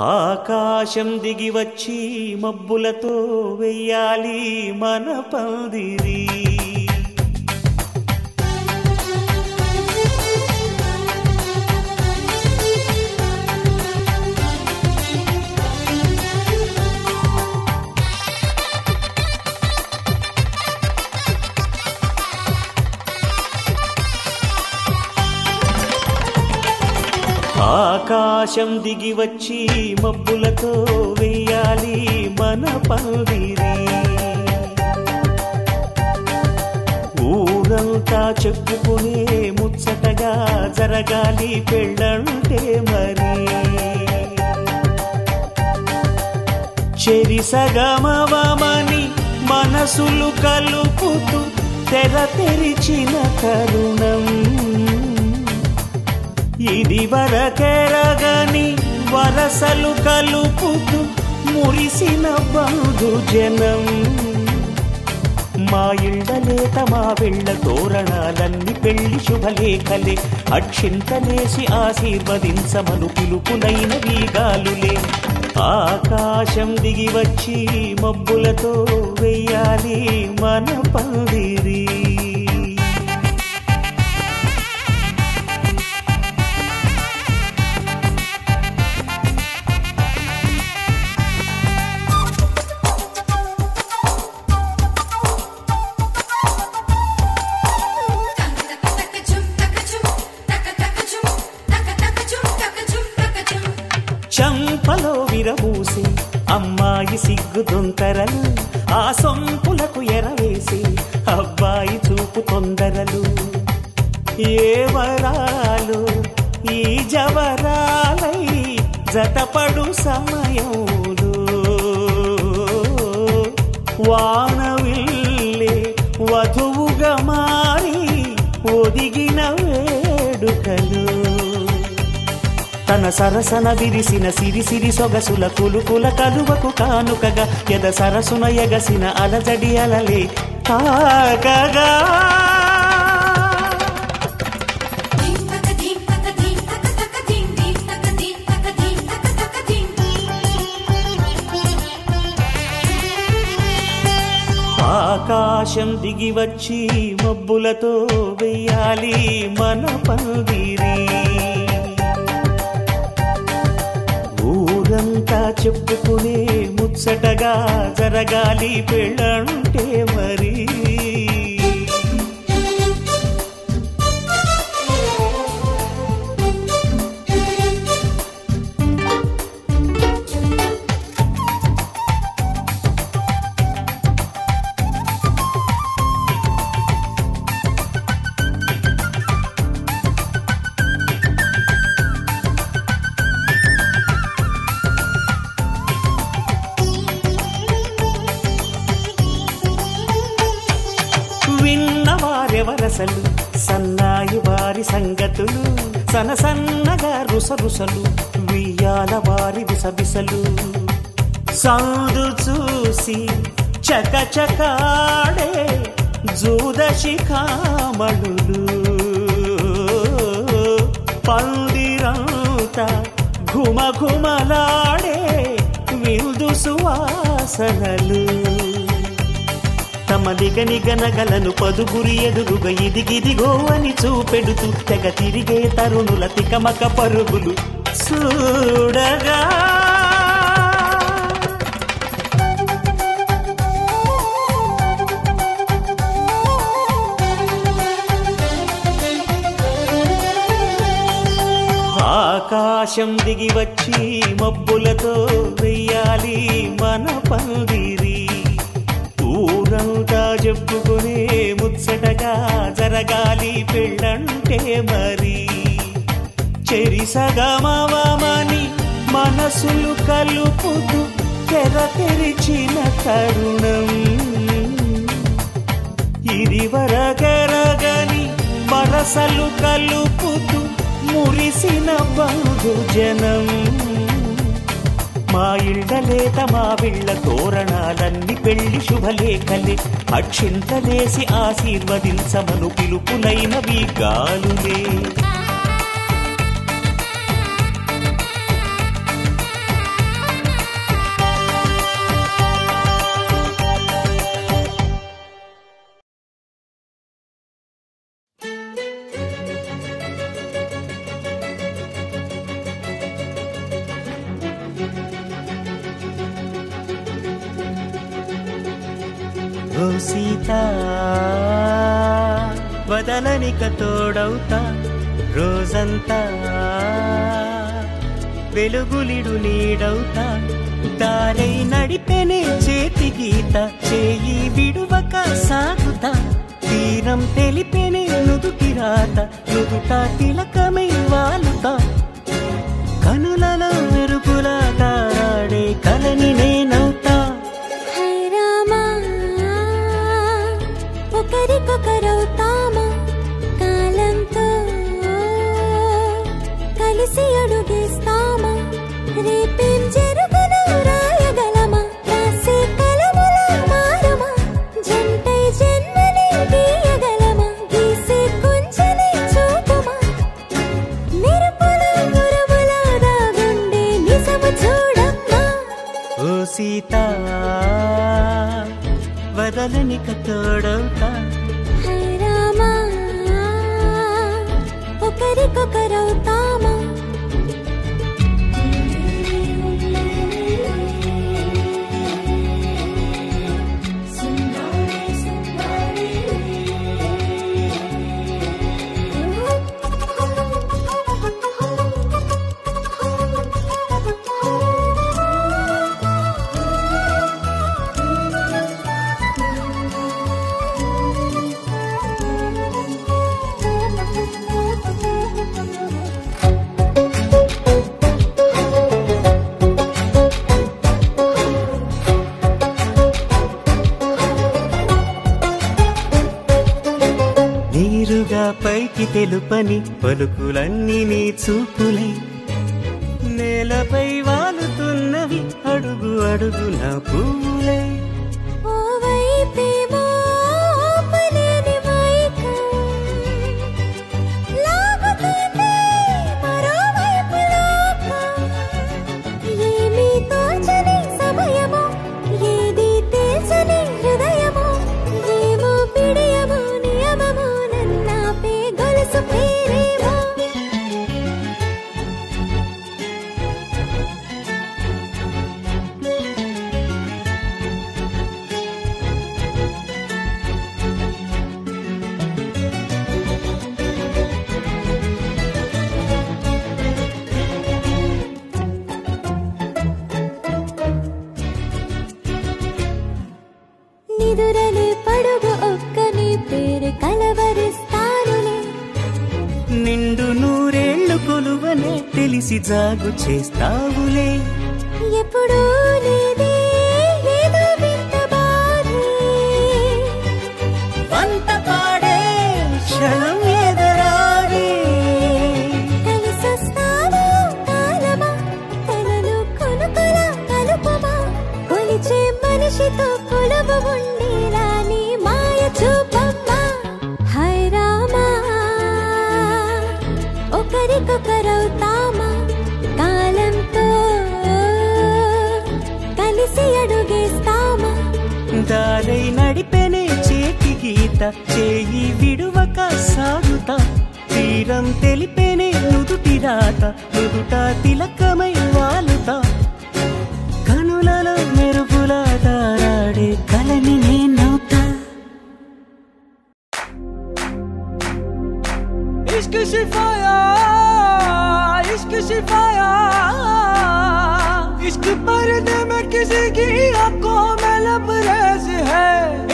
ఆకాశం దిగి వచ్చి మబ్బులతో వెయ్యాలి మన పందిరి. ఆకాశం దిగి వచ్చి మబ్బులతో వెయ్యాలి మన పందిరి. ఊరంతా చెప్పుకునే ముచ్చటగా జరగాలి పెళ్ళంటే మరి. చెరిసగమవమని మనసులు కలుపుతూ తెర తెరిచిన తరుణం. ఇది వరకెరగని వరసలు కలుపుతూ మురిసిన బంధు జనం. మా ఇళ్ళలేత మా వెళ్ళ తోరణాలన్నీ పెళ్లి శుభలేఖలే. అక్షింతలేసి ఆశీర్వదించమను పిలుపులైన వీగాలులే. ఆకాశం దిగి వచ్చి మబ్బులతో వెయ్యాలి మన పందిరి. చంపలో విరబూసి అమ్మాయి సిగ్గు దొంతరలు, ఆ సొంపులకు ఎరవేసి అబ్బాయి చూపు తొందరలు. ఏ వరాలు ఈ జవరాలై జతపడు సమయంలో వానవిల్లే వధువుగా మారి ఒదిగిన వేడుకలు. తన సరసన విరిసిన సిరిసిరి సొగసుల కులుకుల కలువకు కానుకగా ఎద సరసున ఎగసిన అలజడి అలలే తాకగా. ఆకాశం దిగి వచ్చి మబ్బులతో వెయ్యాలి మన పందిరి. ఊరంతా చెప్పుకునే ముచ్చటగా జరగాలి పెళ్ళంటే మరి. విన్నవారెవరసలు సన్నాయి వారి సంగతులు, సనసన్నగా రుసరుసలు వియ్యాల వారి విసబిసలు. సందు చూసి చకచకాడే జూదశిఖామణులు, పందిరంతా ఘుమఘుమలాడే విందు సువాసనలు. తమ నిగనిగనగలను పదుగురి ఎదురుగా ఇదిగిదిగో అని చూపెడుతూ తెగ తిరిగే తరుణుల తికమక పరుగులు చూడగా. ఆకాశం దిగి వచ్చి మబ్బులతో వెయ్యాలి మన పందిరి. ఊరంతా చెప్పుకునే ముచ్చటగా జరగాలి పెళ్ళంటే మరి. చెరిసగమవమని మనసులు కలుపుతూ తెర తెరిచిన తరుణం. ఇది వరకెరగని వరసలు కలుపుతూ మురిసిన బంధు జనం. మా ఇళ్ళలేత మా వెళ్ళ తోరణాలన్నీ పెళ్లి శుభలేఖలే. అక్షింతలేసి ఆశీర్వదించమను పిలుపులైన వీగాలులే. ఓ సీత వదలనిక తోడవుతా రోజంతా వెలుగులిడు నీడవుతా దారై నడిపెనే చేతి గీత చేయి విడువక సాగుతా తీరం తెలిపెనే నుదుటి రాత నుదుట తిలకమై వాలుతా కనులలో మెరుపులా తారాడే కలని నేనవుతా ఒకరికొకరవుతామా కాలంతో కలిసి అడుగేస్తామా రేపేం జరుగును రాయగలమా రాసే కలముల మారమా జంటై జన్మని గీయగలమా గీసే కొంచెని చూపుమా మెరుపుల మురముల దాగుండే నిజము చూడమ్మా ఓ సీత వదలనిక తోడవుతా రామా ఒకరికొకరవుతామా పైకి తెలుపని పలుకులన్నీ నీ చూపులై నేలపై వాలుతున్నవి అడుగు అడుగు నా పువ్వులై నిదురలే పడుగు ఒక్కని పేరు కలవరిస్తానులే నిండు నూరేళ్లు కొలువనే తెలిసి జాగు చేస్తావులే ఎప్పుడూ లేదే ఏదో వింత బాధే వంత పాడే క్షణం ఎదరాడే కలిసొస్తావా కాలమా తనను కొనుకల కలుపమా కొలిచే మనిషితో కొలువు ఉండేలా నీ మాయ చూపమ్మా హై రామా ఒకరికొకరవుతామా కాలంతో కలిసి అడుగేస్తామా దారై నడిపెనే చేతి గీత చేయి విడువక సాగుతా తీరం తెలిపెనే నుదుటి రాత నుదుట తిలకమై వాలుతా కనులలో మెరుపులా తారాడే కలని నేనవుతా इश्क शिफाया इश्क शिफाया इश्क पर्दे में किसी की आंखों में लबरेज है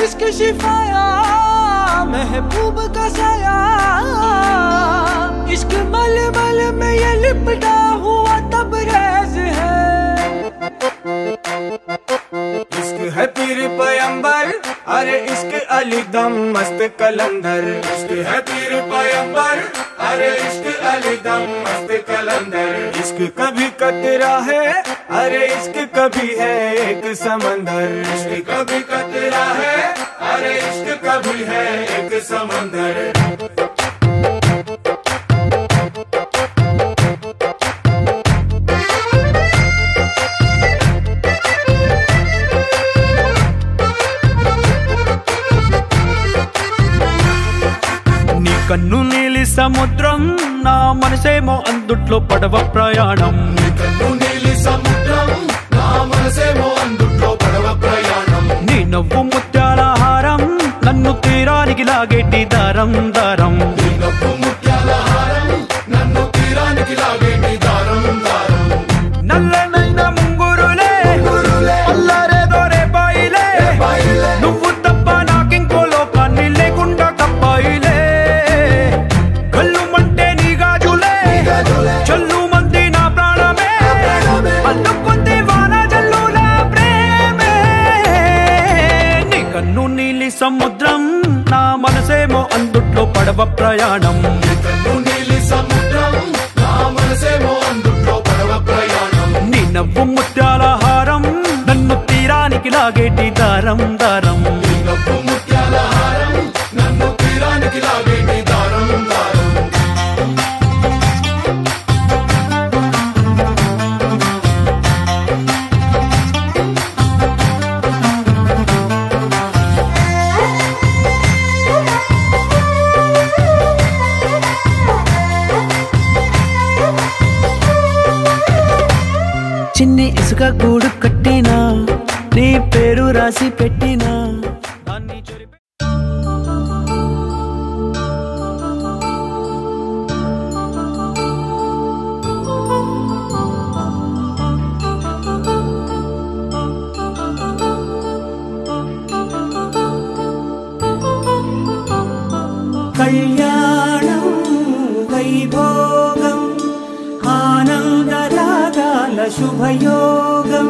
इश्क शिफाया महबूब का साया इश्क मल मल में ये लिपटा हुआ तबरेज है इश्क है पीर पैगंबर अरे इश्क अली दम मस्त कलंदर इश्क है पीर पैगंबर अरे इश्क अली दम मस्त कलंदर इश्क कभी कतरा है अरे इश्क कभी है एक समंदर इश्क कभी कतरा है अरे इश्क कभी है एक समंदर కన్ను నీలి సముద్రం నా మనసేమో అందుట్లో పడవ ప్రయాణం కన్ను నీలి సముద్రం నా మనసేమో అందుట్లో పడవ ప్రయాణం నీ నవ్వు ముత్యాల తీరానికి లాగేటి దారం దారం ముత్యాల హారం నన్ను తీరానికి లాగేటి దారం దారం నల్లనైన ముంగురులే అల్లారేదో రే బాయిలే నువ్వు తప్ప నాకింకో లోకాన్ని లేకుండా కప్పాయిలే కళ్ళు మంటే నీ గాజులే చల్లు మంది నా ప్రాణమే అల్లుకుంది వాన జల్లుల ప్రేమే నీ కన్ను నీలి సముద్రం నా మనసేమో అందుట్లో పడవ ప్రయాణం నీలి సముద్రం నా మనసేమో అందుట్లో పడవ ప్రయాణం నీ నవ్వు ముత్యాల హారం నన్ను తీరానికి లాగేటి దారం దారం ముత్యాల హారం నన్ను తీరానికి లాగేటి దారం దారం చిన్ని ఇసుక గూడు కట్టినా నీ పేరు రాసి పెట్టినా దాన్ని చెరిపి కళ్యాణం వైభోగం ఆనందరాగాల శుభయోగం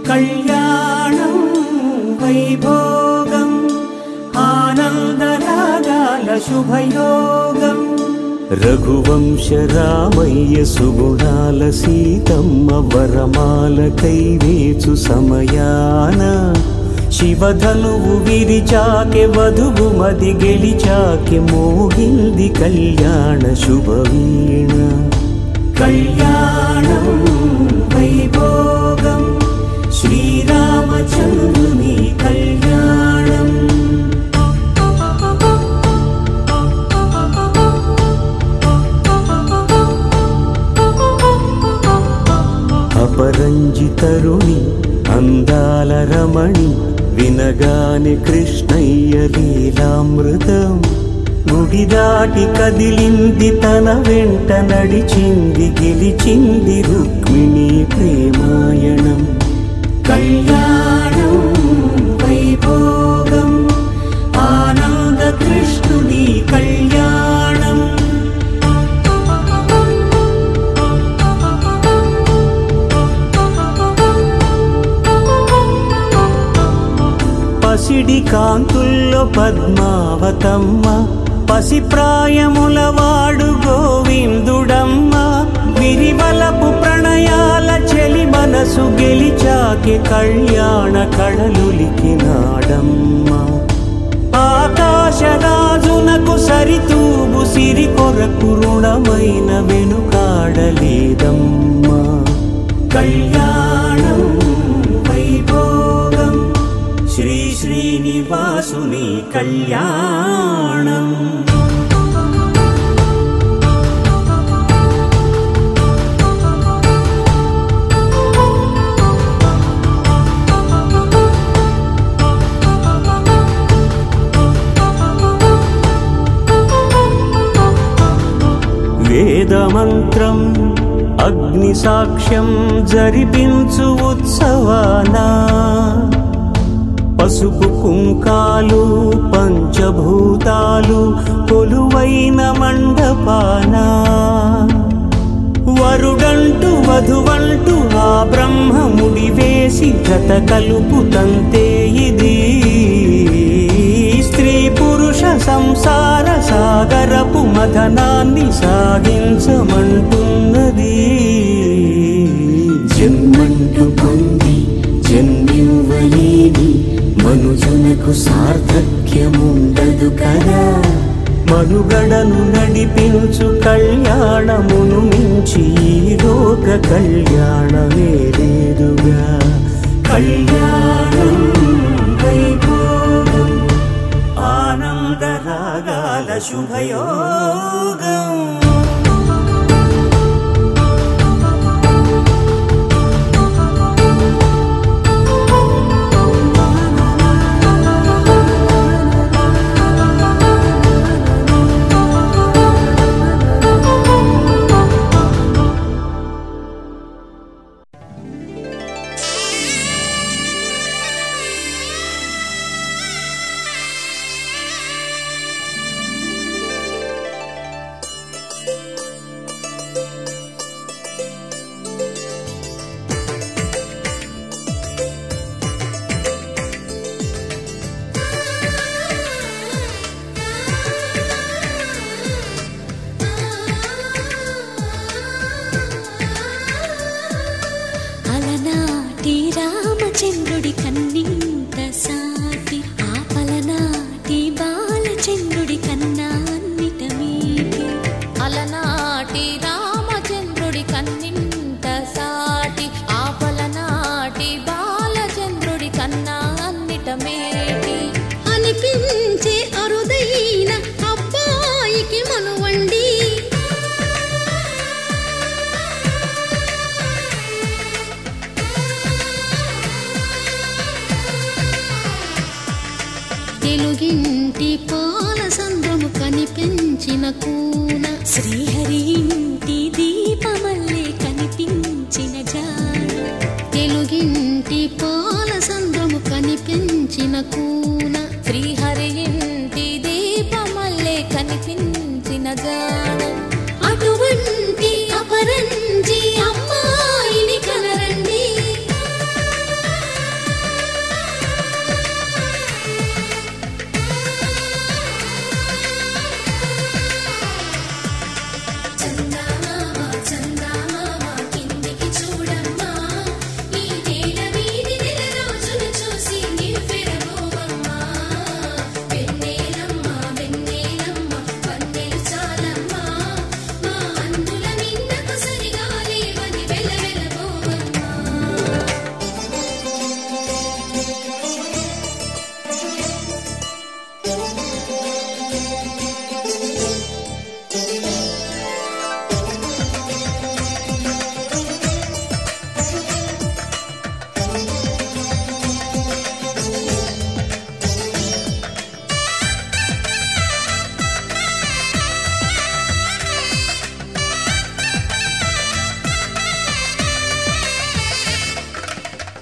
కళ్యాణం వైభోగం ఆనందరాగాల శుభయోగం రఘువంశ రామయ్య సుగుణాల సీతమ్మ వరమాల కైవేచు సమయాన శివధనువు విరిచాకె వధువు మది గెలిచాకె మోగింది కళ్యాణ శుభవీణ కళ్యాణం వైభోగం శ్రీరామచంద్రుని కళ్యాణం అపరంజి తరుణి అందాల రమణి వినగాని కృష్ణయ్య లీలామృతం గుడి దాటి కదిలింది తన వెంట నడిచింది గెలిచింది రుక్మిణి ప్రేమాయణం కళ్యాణం వైభోగం ఆనంద కృష్ణుని కళ్యాణం పసిడి కాంతుల్లో పద్మావతమ్మ పసిప్రాయముల వాడు గోవిందుడమ్మ విరివలపు ప్రణయాల చెలి మనసు గెలిచాకే కళ్యాణ కళలులికినాడమ్మ ఆకాశరాజునకు సరితూబు సిరి కొరకు రుణమైన వెనుకాడలేదమ్మా కళ్యాణం వైభోగం శ్రీ శ్రీనివాసుని కళ్యాణం వేదమంత్రం అగ్ని సాక్ష్యం జరిపించు ఉత్సవానా పసుపు కుంకాలు పంచభూతాలు కొలువైన మండపాన వరుడంటూ వధువంటూ ఆ బ్రహ్మముడి వేసి జత కలుపుతంతే ఇది స్త్రీ పురుష సంసార సాగరపు మథనాన్ని సాగించమంటున్నది జన్మంటూ పొంది జన్మివ్వలేని మనుజునకు సార్థక్యముండదు కదా మనుగడను నడిపించు కళ్యాణమును మించి ఈ లోక కళ్యాణమే లేదుగా కళ్యాణం వైభోగం ఆనందరాగాల శుభయోగం తెలుగింటి పాల సంద్రము కనిపించిన కూన శ్రీహరి ఇంటి దీపమల్లే కనిపించిన జాన తెలుగింటి పాల సంద్రము కనిపించిన కూన శ్రీహరి ఇంటి దీపమల్లే కనిపించిన జాన అటువంటి అపరంజి అమ్మాయిని కనరండి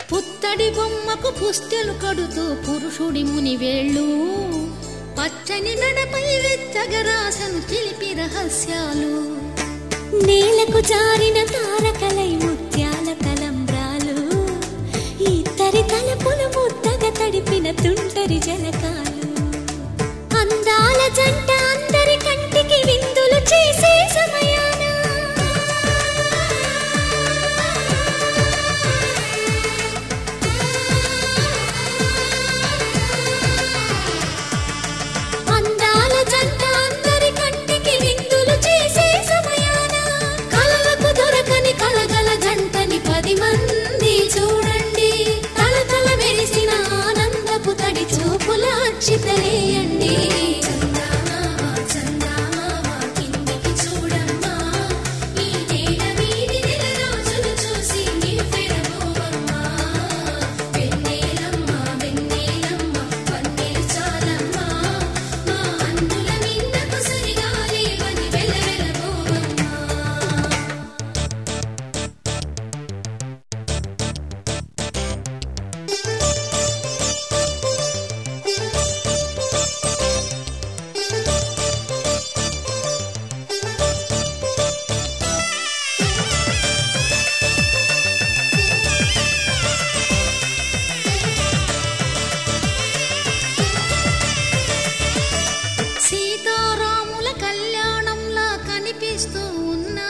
పుత్తడి బొమ్మకు పుస్తెలు కడుతూ పురుషుడి ముని వేళ్ళు పచ్చని నడపై వెచ్చగరాసను చిలిపి రహస్యాలు నేలకు జారిన తారకలై ముత్యాల తలంబ్రాలు ఇద్దరి తలపులు ముద్దగా తడిపిన తుంటరి జలకాలు అందాల జంట అందరి కంటికి విందులు చేసే సమయాన అందాల జంట అందరి కంటికి విందులు చేసే సమయాన కలలకు దొరకని కలగల జంటని 10 మంది చూడండి తలతల మెరిసిన ఆనందపు తడి చూపుల అక్షితలేయండి సీతారాముల కళ్యాణంలా కనిపిస్తూ ఉన్నా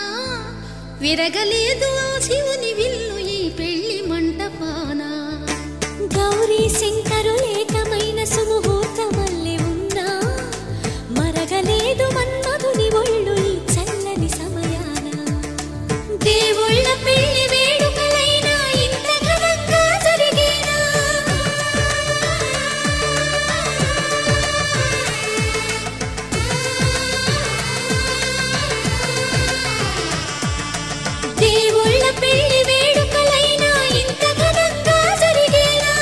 విరగలేదు ఆ శివుని విల్లు ఈ పెళ్లి మంటపాన గౌరీ శంకరులేకమైన సుముహూర్తమల్లె ఉన్నా మరగలేదు మన్మధుని ఒళ్ళు ఈ చల్లని సమయాన దేవుళ్ళ పెళ్లి వేడుకలైనా ఇంత ఘనంగా జరిగేనా దేవుళ్ళ పెళ్లి వేడుకలైనా ఇంత ఘనంగా జరిగేనా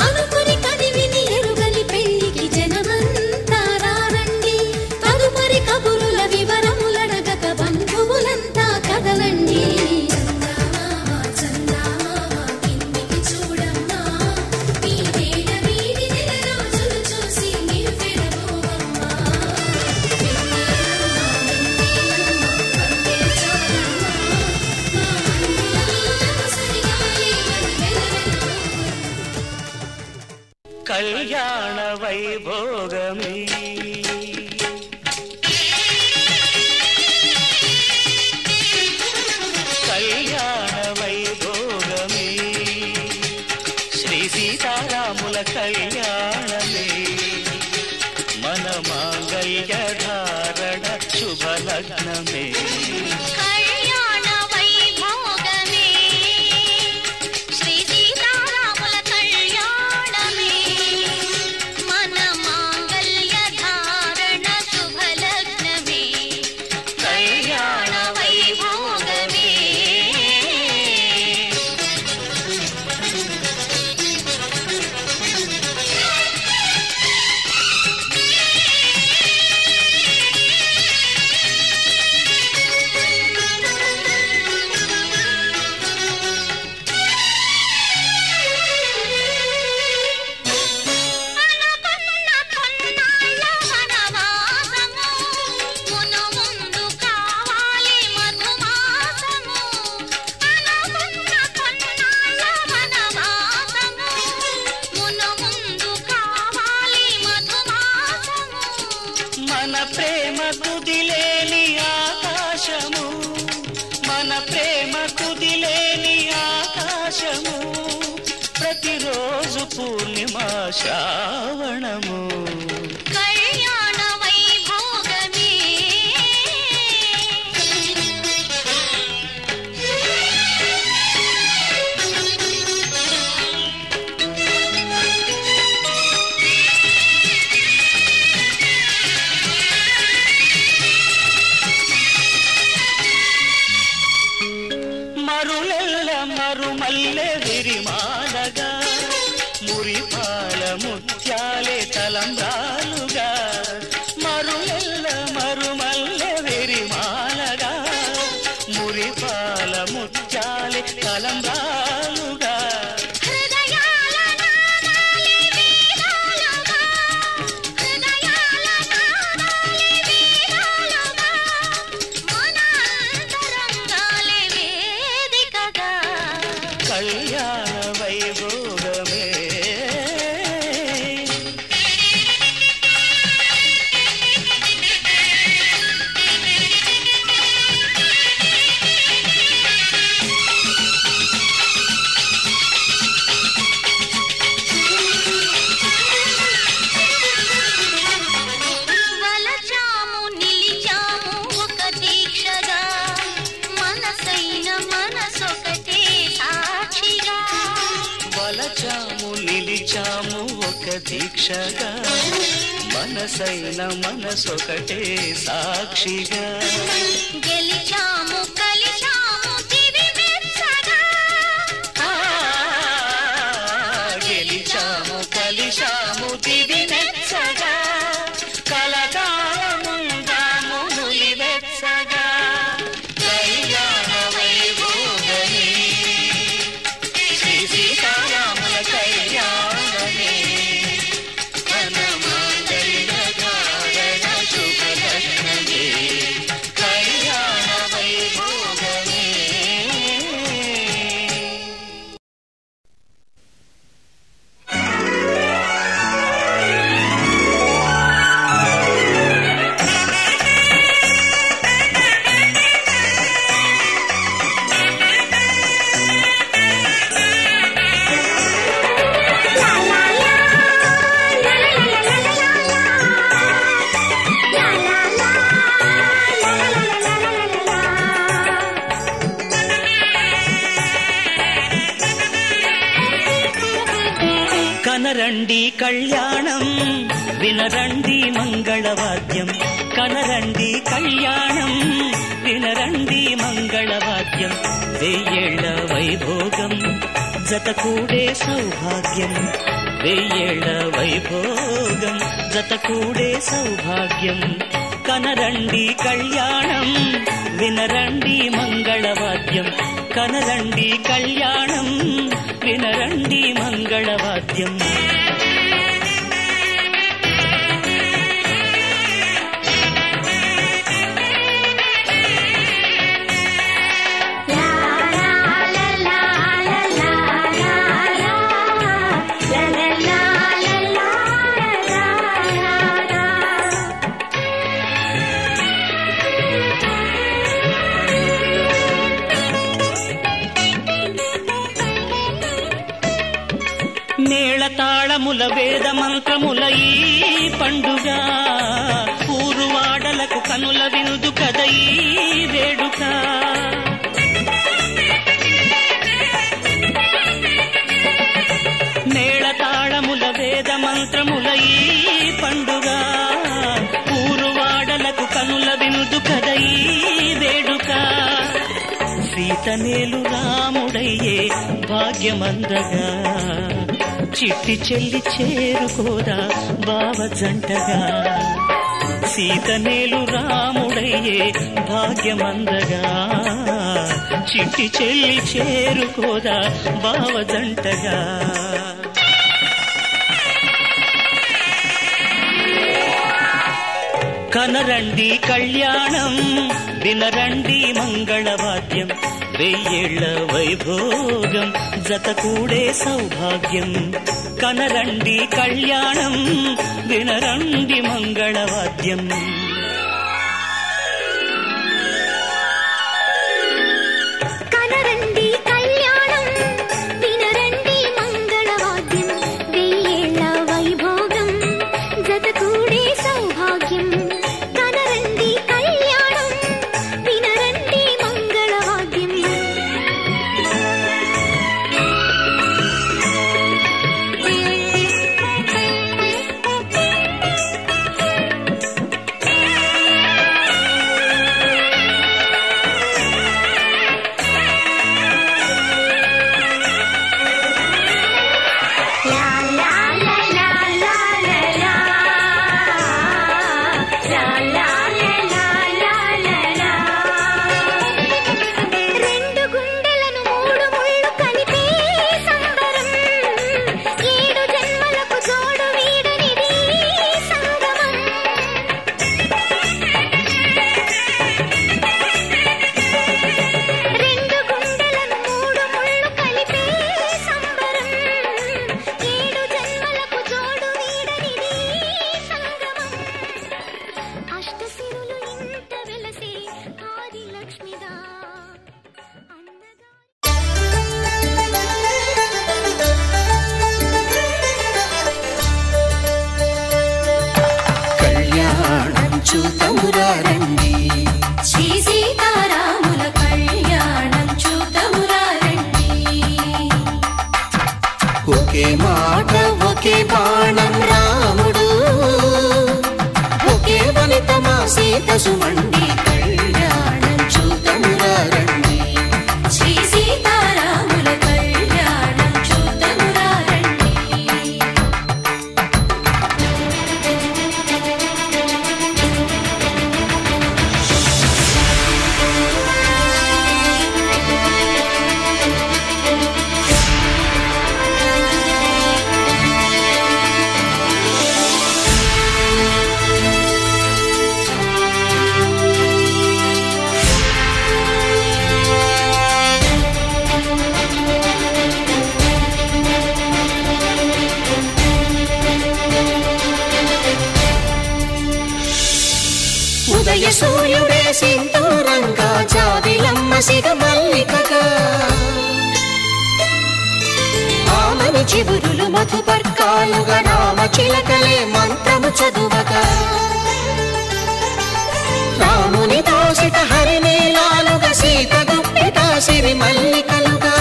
అనుకుని కదివిని ఎరుగని పెళ్లికి జనమంతా రారండి తదుపరి కబురుల వివరములడగక బంధువులంతా కదలండి కళ్యాణ వైభోగమే కళ్యాణ వైభోగమే శ్రీ సీతారాముల కళ్యాణమే మన మాంగళ్య ధారణ శుభలగ్నమే సంతోషము ప్రతిరోజు పూర్ణిమ శ్రావణము కళ్యాణ వైభోగమే మరులెల్ల మరుమల్లె విరిమాలగా మురిపాల ముత్యాలే తలంబ్రాలుగా మరులెల్ల మరుమల్లె విరిమాలగా మురిపాల ముత్యాలే తలంబ్రాలుగా హృదయాల నాదాలే వీణాలుగా హృదయాల నాదాలే వీణాలుగా మన అంతరంగాలే వేదికగా కళ్యాణ వైభోగమే వలచాము నిలిచాము ఒక దీక్షగా మనసైన మనసొకటే సాక్షిగా వలచాము నిలిచాము ఒక దీక్షగా మనసైన మనసొకటే సాక్షిగా గెలిచాము కలిచాము తిరిమెచ్చగా ఆ, గెలిచాము కలిశాము తిది మెచ్చగా కలకాలముందాము నులివెచ్చగా కళ్యాణ వైభోగమే శ్రీ సీతారాముల కళ్యాణమే వనమాంగళ్యధారణ శుభలగ్నమే కళ్యాణ వైభోగమే కనరండి కళ్యాణం వినరండి మంగళవాద్యం కనరండి కళ్యాణం వినరండి మంగళవాద్యం వెయ్యేళ్ల వైభోగం జతకూడే సౌభాగ్యం వెయ్యేళ్ల వైభోగం జతకూడే సౌభాగ్యం కనరండి కళ్యాణం వినరండి మంగళవాద్యం కనరండి కళ్యాణం వినరండి మంగళవాద్యం మేళతాళముల వేద మంత్రముల ఈ పండుగ ఊరువాడలకు కనుల వినుదు కద ఈ వేడుక మేళతాళముల వేద మంత్రముల ఈ పండుగ ఊరువాడలకు కనుల వినుదు కద ఈ వేడుక సీతనేలు రాముడయ్యే భాగ్యమందగా చిట్టి చెల్లి చేరుకోదా బావ జంటగా సీతనేలు రాముడయ్యే భాగ్యమందగా చిట్టి చెల్లి చేరుకోదా బావ జంటగా కనరండి కళ్యాణం వినరండి మంగళవాద్యం వెయ్యేళ్ల వైభోగం జతకూడే సౌభాగ్యం కనరండి కళ్యాణం వినరండి మంగళవాద్యం కనరండి కళ్యాణం ఒకే మాట ఒకే బాణం రాముడు, ఒకే వనిత మా సీత సుమండి కళ్యాణం చూతమురా రండి. శ్రీ సీతారాముల కళ్యాణం చూతమురా రండి. ఉదయ సూర్యుడే సింధూరంగా జాబిలమ్మ సిగ మల్లికగా, ఆమని చివురులు మధుపర్కాలుగా రామ చిలకలే మంత్రము చదువగా, రాముని దోసిట హరినీలాలుగా సీత గుప్పిట సిరి మల్లికలుగా,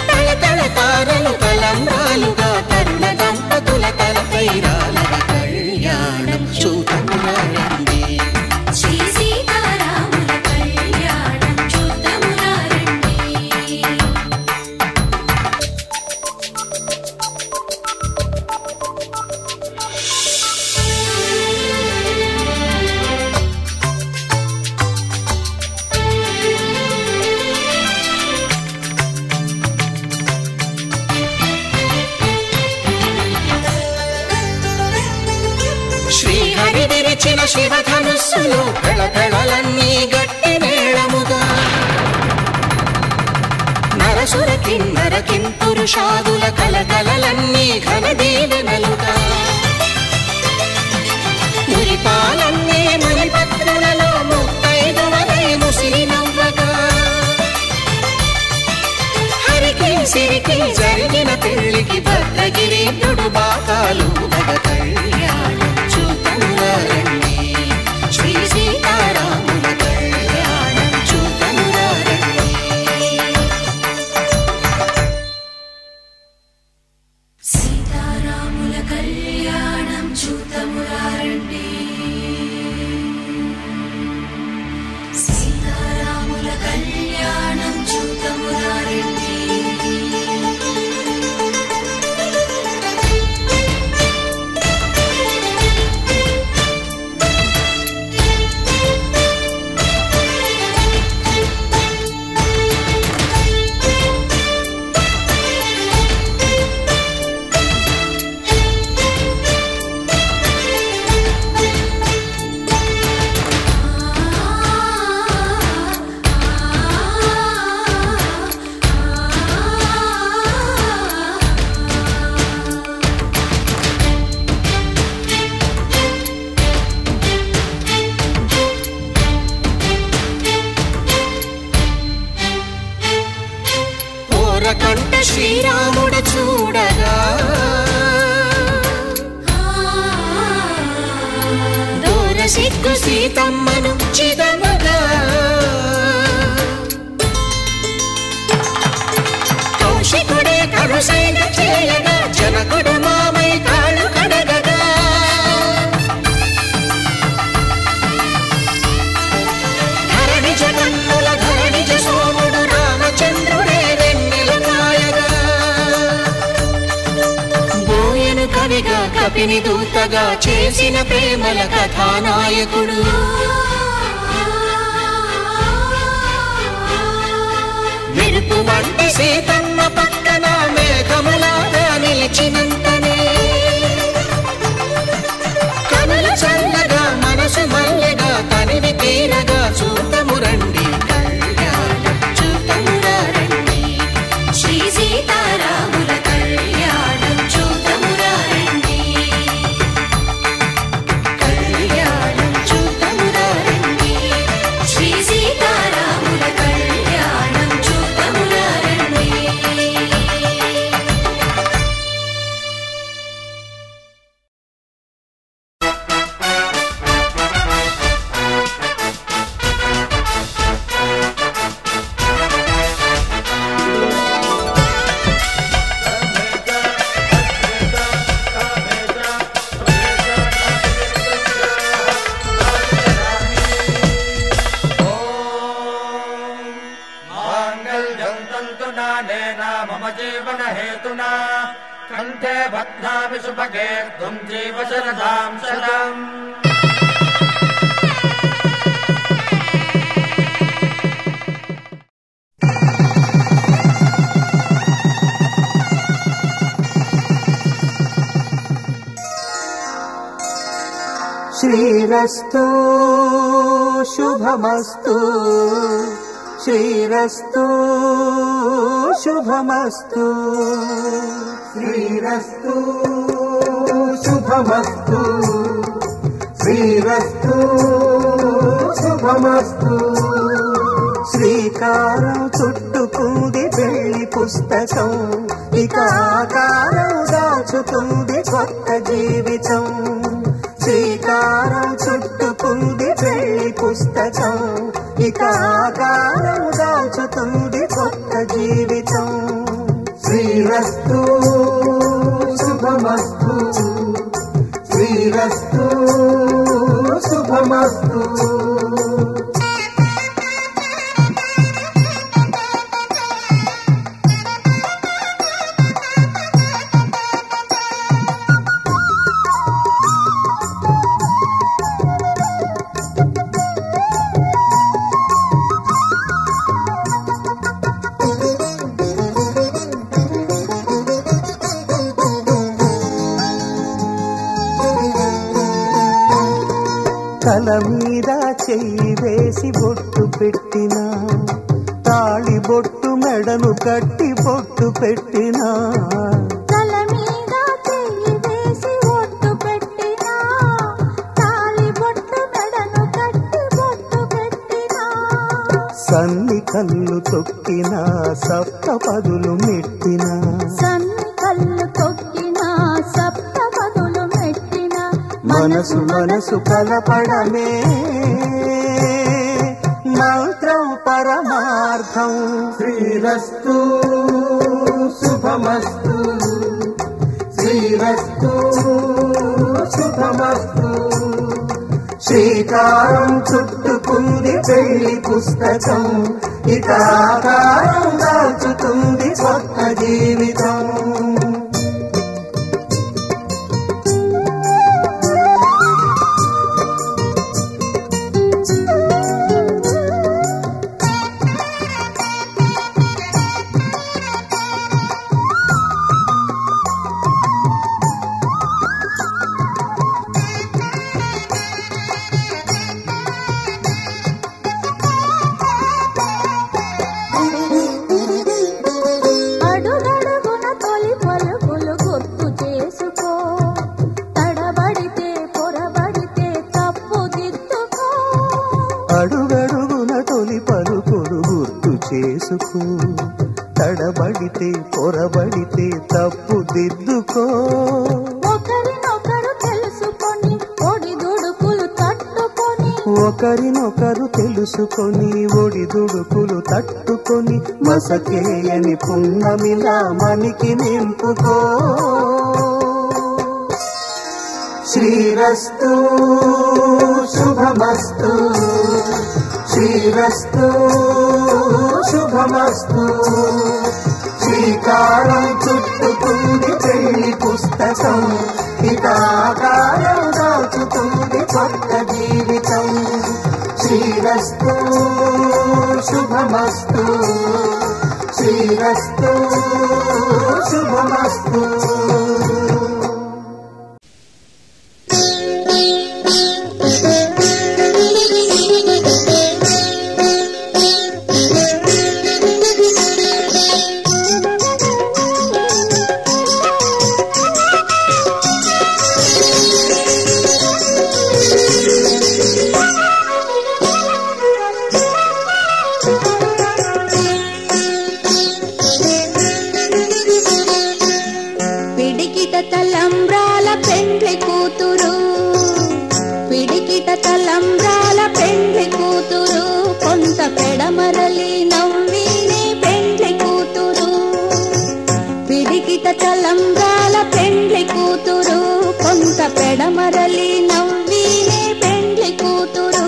తళతళ తారలు తలంబ్రాలుగా తరుణ దంపతుల తలపై రాలగా కళ్యాణం చూతమురా రండి. శ్రీ సీతారాముల కళ్యాణం చూతమురా రండి. శ్రీహరి విరిచిన శివధనుస్సులు పెళపెళలన్నీ గట్టి మేళముగా, నరసుర కిన్నర కింపురుషాదుల కలకలలన్నీ ఘన దీవెనలుగా, మురిపాలన్నీ మణిపత్రులలో ముత్తైదువలై ముసిరి నవ్వగా, హరికి సిరికి జరిగిన పెళ్లికి భద్రగిరీంద్రుడు బాకాలు మగ కళ్యాణం చూతమురా రండి. శ్రీ సీతారాముల కళ్యాణం చూతమురా రండి. సీతారాముల కళ్యాణం చూతమురా రండి. సీతారాముల కళ్యాణం చూతమురా రండి. కంట శ్రీరాముడు చూడగా, దూర సిగ్గు సీతమ్మను చిదమగా, కౌశికుడే కరుసైన చేయగా జనకుడు మామై కాళ్ళు కడగగా, ధరణి జగన్నుల ధరణిజ సోముడు రామచంద్రుడే కవిగా కపిని దూతగా చేసిన ప్రేమల కథానాయకుడు, మెరుపు వంటి సీతమ్మ పక్కన మేఘములాగా నిలిచినంతనే, కనుల చల్లగా మనసు మల్లెగా తనివి తీరగా చూతము రండి కళ్యాణం చూతమురా రండి. శ్రీ సీతారాముల కళ్యాణం చూతమురా రండి. కళ్యాణం చూతమురా రండి. శ్రీ సీతారాముల కళ్యాణం చూతమురా రండి. ज्ञानेन मम जीवन हेतुना कंठे बध्नामि सुभगे त्वं जीव शरदां शरम् श्रीरस्तु शुभमस्तु श्रीरस्तु शुभमस्तु श्रीरस्तु शुभमस्तु श्रीरस्तु शुभमस्तु శ్రీకారం చుట్టుకుంది పెళ్లి పుస్తకం ఇక ఆకారం దాచుతుంది కొత్త జీవితం శ్రీకారం చుట్టుకుంది పెళ్లి పుస్తకం ఇక ఆకారం దాచుతుంది కొత్త జీవితం శ్రీరస్తు శుభమస్తు శ్రీరస్తు శుభమస్తు తల మీద చెయ్యి వేసి బొట్టు పెట్టినా తాళి బొట్టు మెడను కట్టి బొట్టు పెట్టినా తల మీద చెయ్యి వేసి బొట్టు పెట్టినా తాళి బొట్టు మెడను కట్టి బొట్టు పెట్టినా సన్ని కళ్ళు తొక్కినా సప్త పదులు మెట్టినా సన్ని కళ్ళు తొక్కినా సప్త పదులు మెట్టినా మనసు మనసు కలపడమే మంత్రం పరమార్థం శ్రీరస్తు శుభమస్తు శ్రీరస్తు శుభమస్తు శ్రీకారం చుట్టుకుంది పెళ్లి పుస్తకం ఇక ఆకారం దాచుతుంది కొత్త జీవితం అడుగడుగున తొలి పలుకులు గుర్తు చేసుకో తడబడితే పొరబడితే తప్పు దిద్దుకో ఒకరినొకరు తెలుసుకొని ఒడిదుడుకులు తట్టుకొని ఒకరినొకరు తెలుసుకొని ఒడిదుడుకులు తట్టుకొని మసకేయని పున్నమిలా మనికి నింపుకో శ్రీరస్తు శుభమస్తు శ్రీరస్తు శుభమస్తు శ్రీకారం చుట్టుకుంది పెళ్లి పుస్తకం ఇక ఆకారం దాచుతుంది కొత్త జీవితం శ్రీరస్తు శుభమస్తు శ్రీరస్తు శుభమస్తు తలంబ్రాల పెండ్లి కూతురు కొంత పెడమరలి నవ్వినే పెండ్లి కూతురు పిడికిట తలంబ్రాల పెండ్లి కూతురు కొంత పెడమరలి నవ్వినే పెండ్లి కూతురు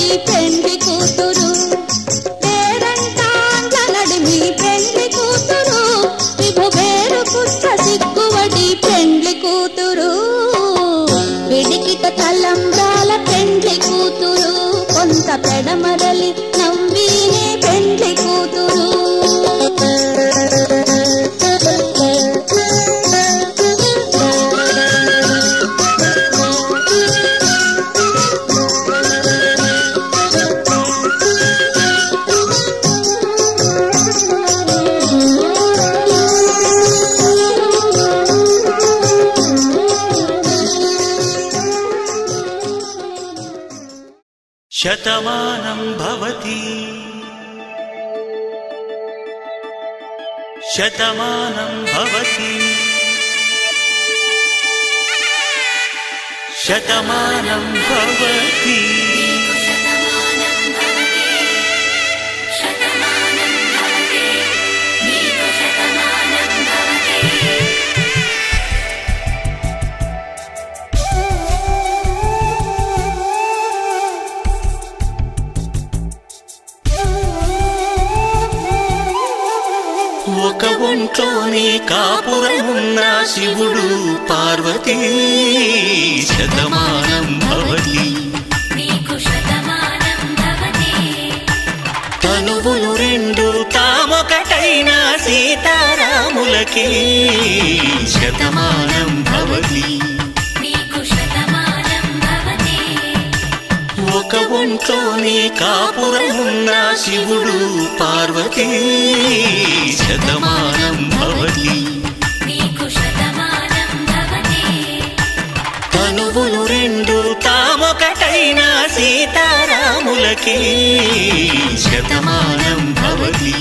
సిగ్గువడి పెండ్లి కూతురు పేరంటాండ్ల నడిమి పెండ్లి కూతురు విభు వేరు పుట్ట సిగ్గువడి పెండ్లి కూతురు పిడికిట తలంబ్రాల పెండ్లి కూతురు కొంత పెడమరలి నవ్వినే పెండ్లి కూతురు శతమానం భవతి శతమానం భవతి శతమానం భవతి ఒక ఒంట్లోనే కాపురమున్న శివుడు పార్వతీ శతమానం భవతి తనువులు రెండు తామొకటైన సీతారాములకి శతమానం భవతి ఒక ఒంట్లోనే కాపురమున్న శివుడు పార్వతీ శతమానం భవతి తనువులు రెండు తామొకటైన సీతారాములకి శతమానం భవతి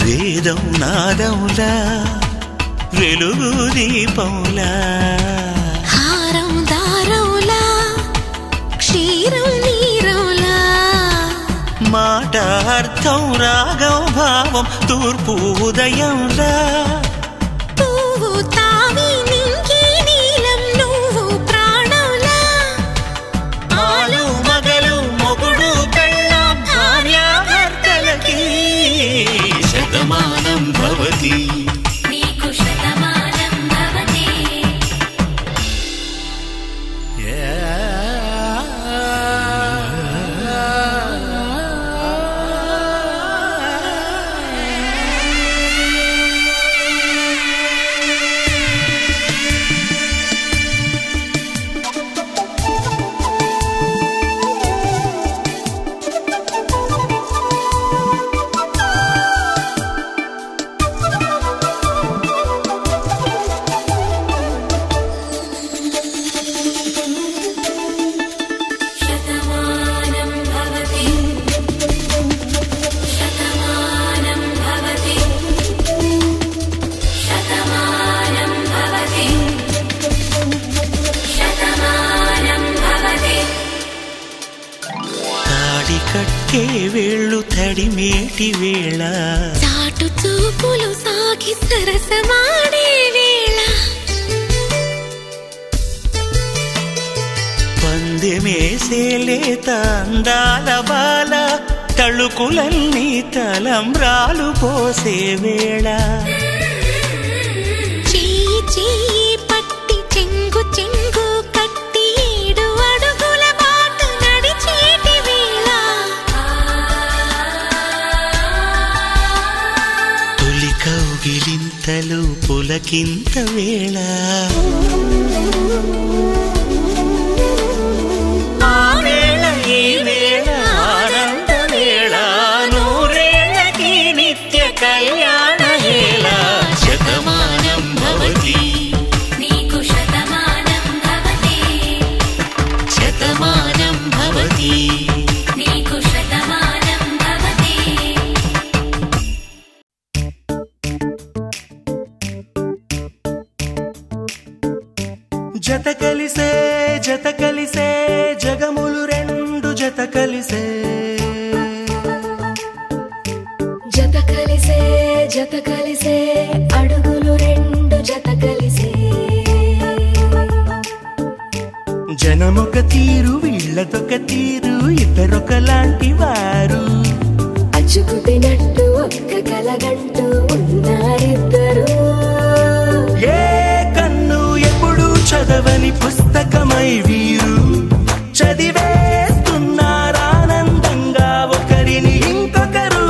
వేదం నాదములా వెలుగు దీపములా హారం దారములా క్షీరం నీరములా మాట అర్థం రాగం భావం తూర్పు ఉదయంలా పువ్వు తావి నింగి నీలం నువ్వు ప్రాణంలా ఆలు మగలు మొగుడు పెళ్ళాం భార్యాభర్తలకి శతమానం భవతి కట్టే వేళ్ళు తడిమేటి వేళ చాటు చూపులు సాగి సరసమాడే వేళ పందెమేసేలేత అందాల బాల తళుకులన్నీ తలంబ్రాలు పోసే వేళ చెయ్యి చెయ్యి పట్టి చెంగు చెంగు కట్టి 7 అడుగుల బాట నడిచేటి వేళ తొలి కౌగిలింతలు పులకింత వేళ ఆ వేళ ఈ వేళ ఆనంద వేళ నూరేళ్ళకి నిత్య కళ్యాణ వేళ జత కలిసే జగములు రెండు జత కలిసే జత కలిసే అడుగులు రెండు జత కలిసే జనమొక తీరు వీళ్ళదొక తీరు ఇద్దరొకలాంటి వారు అచ్చుకుతినట్టు ఒక్క కలగంటూ ఉన్నారిద్దరు ఏ కన్ను ఎప్పుడు చదవని పుస్తకమై వీరు చదివేస్తున్నారానందంగా ఒకరిని ఇంకొకరు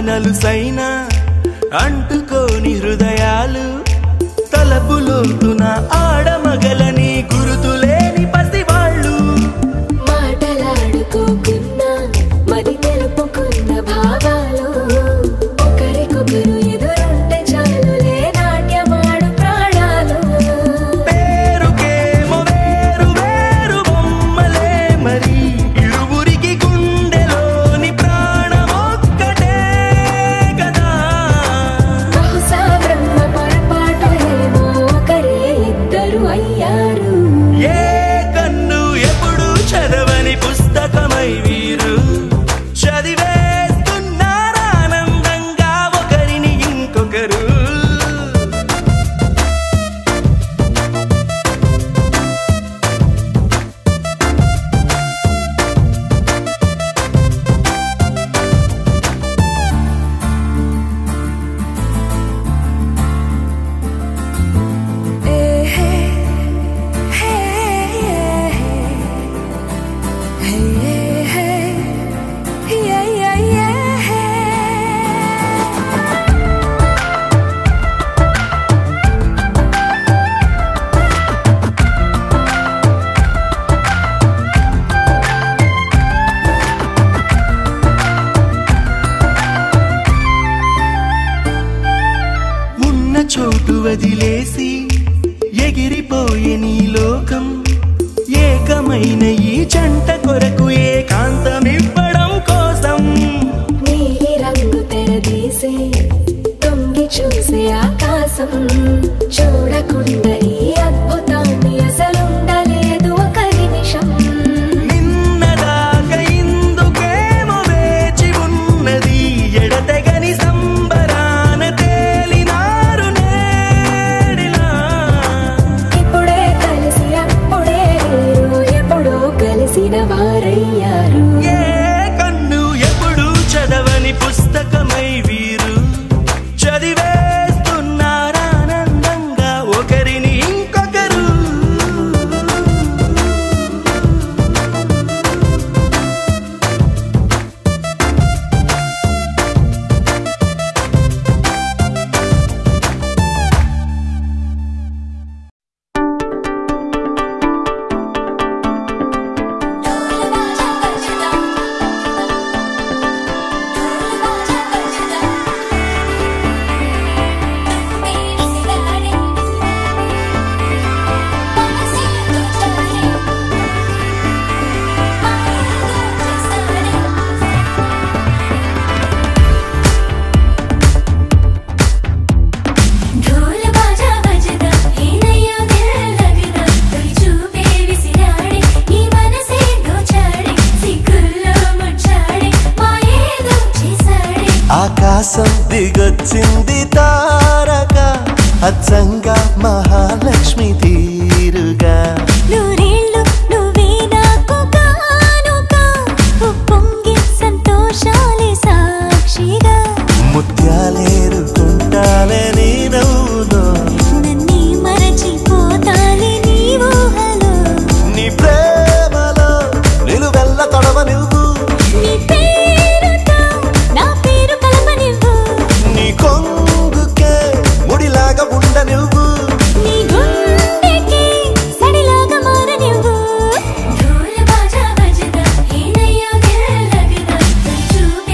నలుసైన అంటుకోని హృదయాలు తలపులోతున ఆడమగలని గురుతులేని పసివాళ్ళు మాటలాడుకోకున్నా మది తెలుపుకున్న భావాలు ఒకరికొకరు ఎదురుంటే చాలులే నాట్యమాడు ప్రాణాలు పేరుకేమో వేరు వేరు బొమ్మలే మరి ఇరువురికి గుండెలోని ప్రాణమొక్కటే కదా బహుశా బ్రహ్మ పొరపాటు ఏమో ఒకరే ఇద్దరు అయ్యారు ఏ కన్ను ఎప్పుడు చదవని పుస్తకమై వీరు చదివేస్తున్నారానందంగా ఒకరిని ఇంకొకరు ఉన్న చోటు వదిలేసి ఎగిరిపోయే నీ లోకం ఏకమైన ఈ జంట కొరకు ఏకాంతమివ్వడం కోసం నీలి రంగు తెరదీసే తొంగి చూసే ఆకాశం చూడకుండా ఈ అద్భుతాన్ని అసలుండలేదు ఒక నిమిషం నిన్నదాకా ఇందుకేమో వేచి ఉన్నది ఎడతెగని సంబరాన తేలినారు నేడిలా ఇప్పుడే కలిసి అప్పుడే లేరు ఎప్పుడో కలిసిన వారయ్యారు ఏ కన్ను ఎప్పుడు చదవని పుస్తకమై వీరు చదివేస్తున్నారానందంగా ఒకరిని ఇంకొకరు ढोल बाजा बजदा हे नैया दिल लगदा तोरी चूपे विसिराड़े नी मनसे दोचाड़े सिग्గుల్లో ముచ్చాడే మాయేదో చేసాడే ఆకాశం దిగొచ్చింది తారక అచ్చంగా మహాలక్ష్మి తీరుగా నూరేళ్ళు నువ్వే నాకు కానుక ఉప్పొంగి సంతోషాలే సాక్షిగా ముత్యాలేరుకుంటాలే నీ నవ్వులో నన్నే మరచిపోతాలే నీ ఊహలో నీ ప్రేమలో నిలువెల్ల తడవ నువ్వు నీ పేరుతో నా పేరు కలపనివ్వు నీ కొంగుకే ముడిలాగా ఉండ నువ్వు నీ గుండెకి సడిలాగా మారనివ్వు ढोल बाजा बजदा हे नैया दिल लगदा तोरी चूपे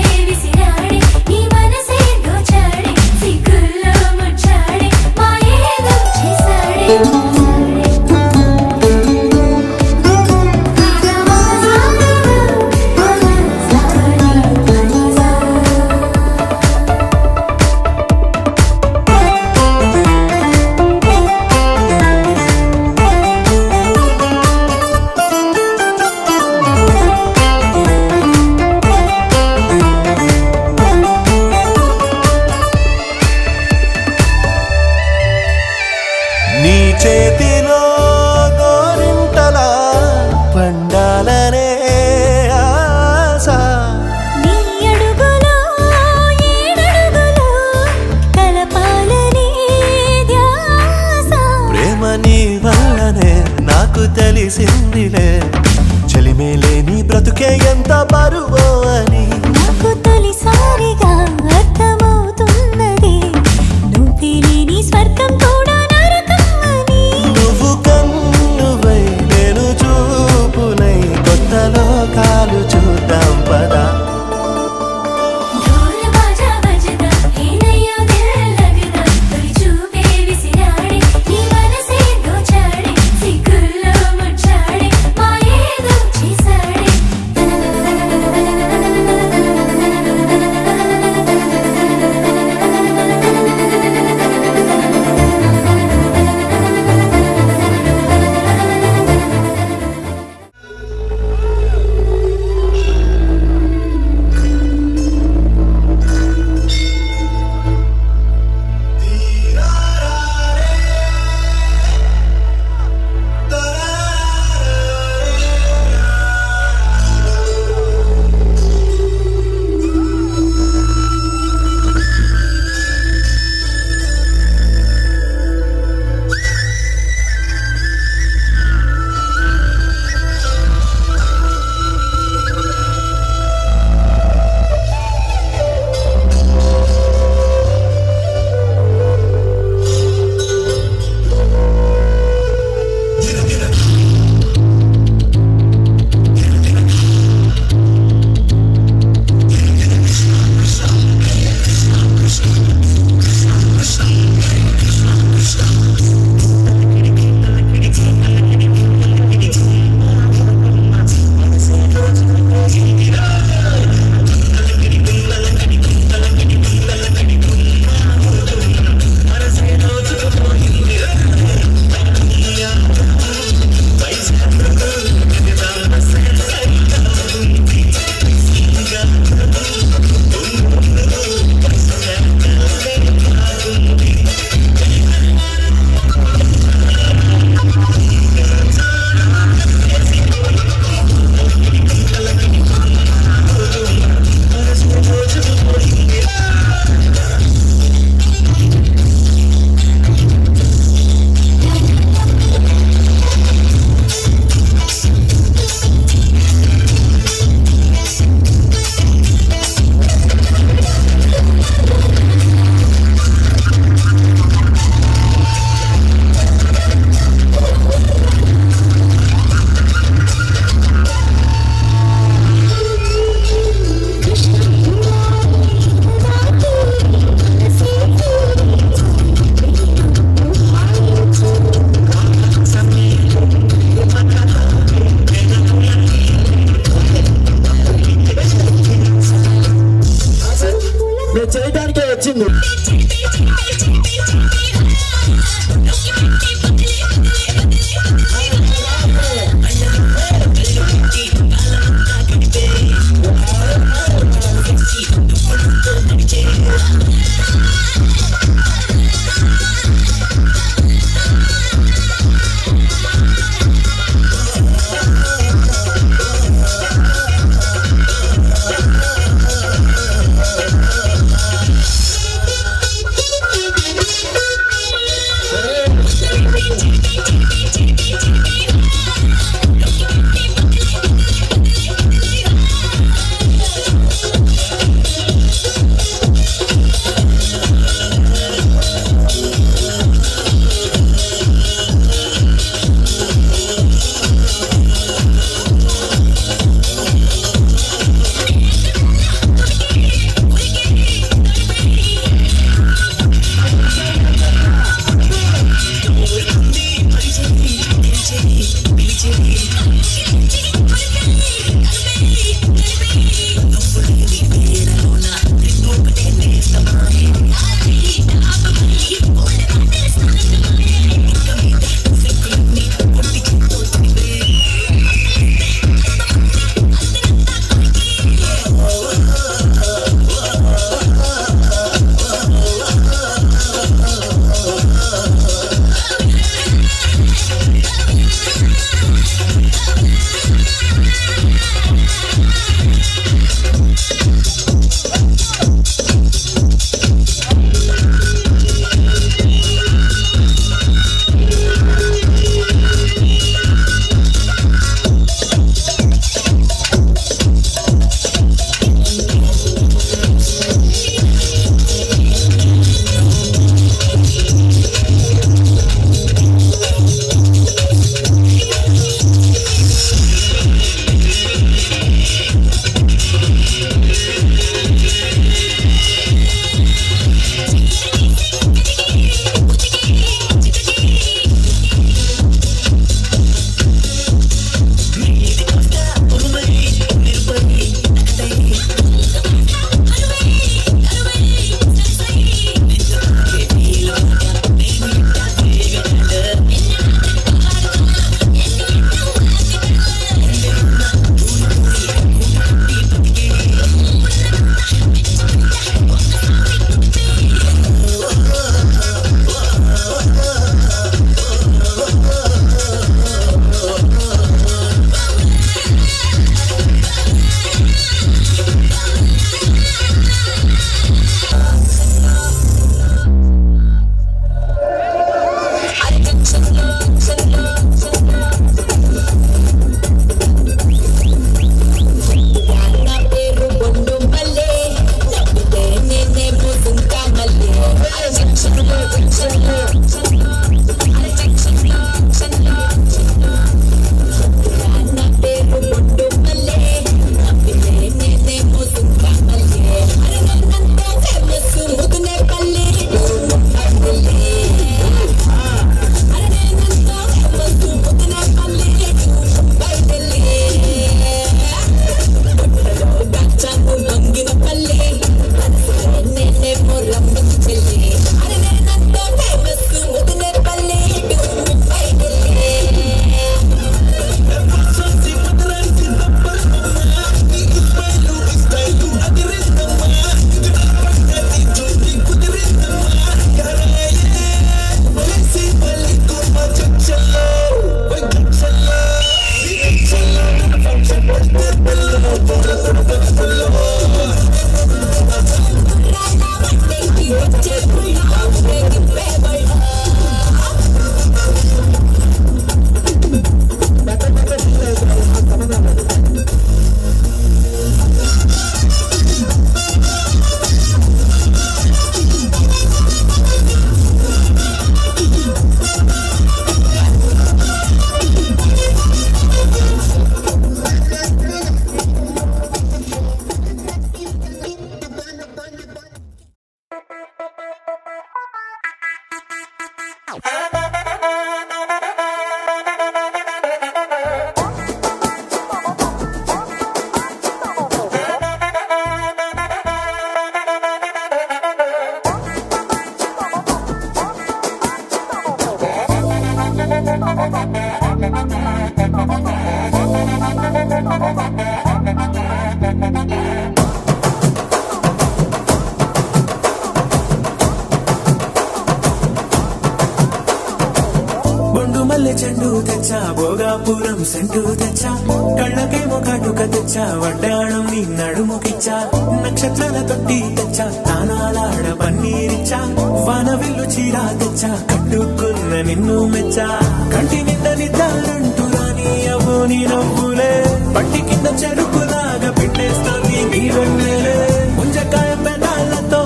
మల్లె చెండు తెచ్చా భోగాపురం సెంటు తెచ్చా కళ్ళకేమో కాటుక తెచ్చా వడ్డాణం నీ నడుముకిచ్చా నక్షత్రాల తొట్టి తెచ్చా తానాలాడ పన్నీరిచ్చా వానవిల్లు చీరా తెచ్చా కట్టుకున్న నిన్ను మెచ్చా కంటి నిండా నిద్దారంటూ రాని అవ్వు నీ నవ్వులే పట్టి కింద చెరుకులాగా పెట్టేస్తాను నీ వెన్నెలే ముంజకాయ పెనాలతో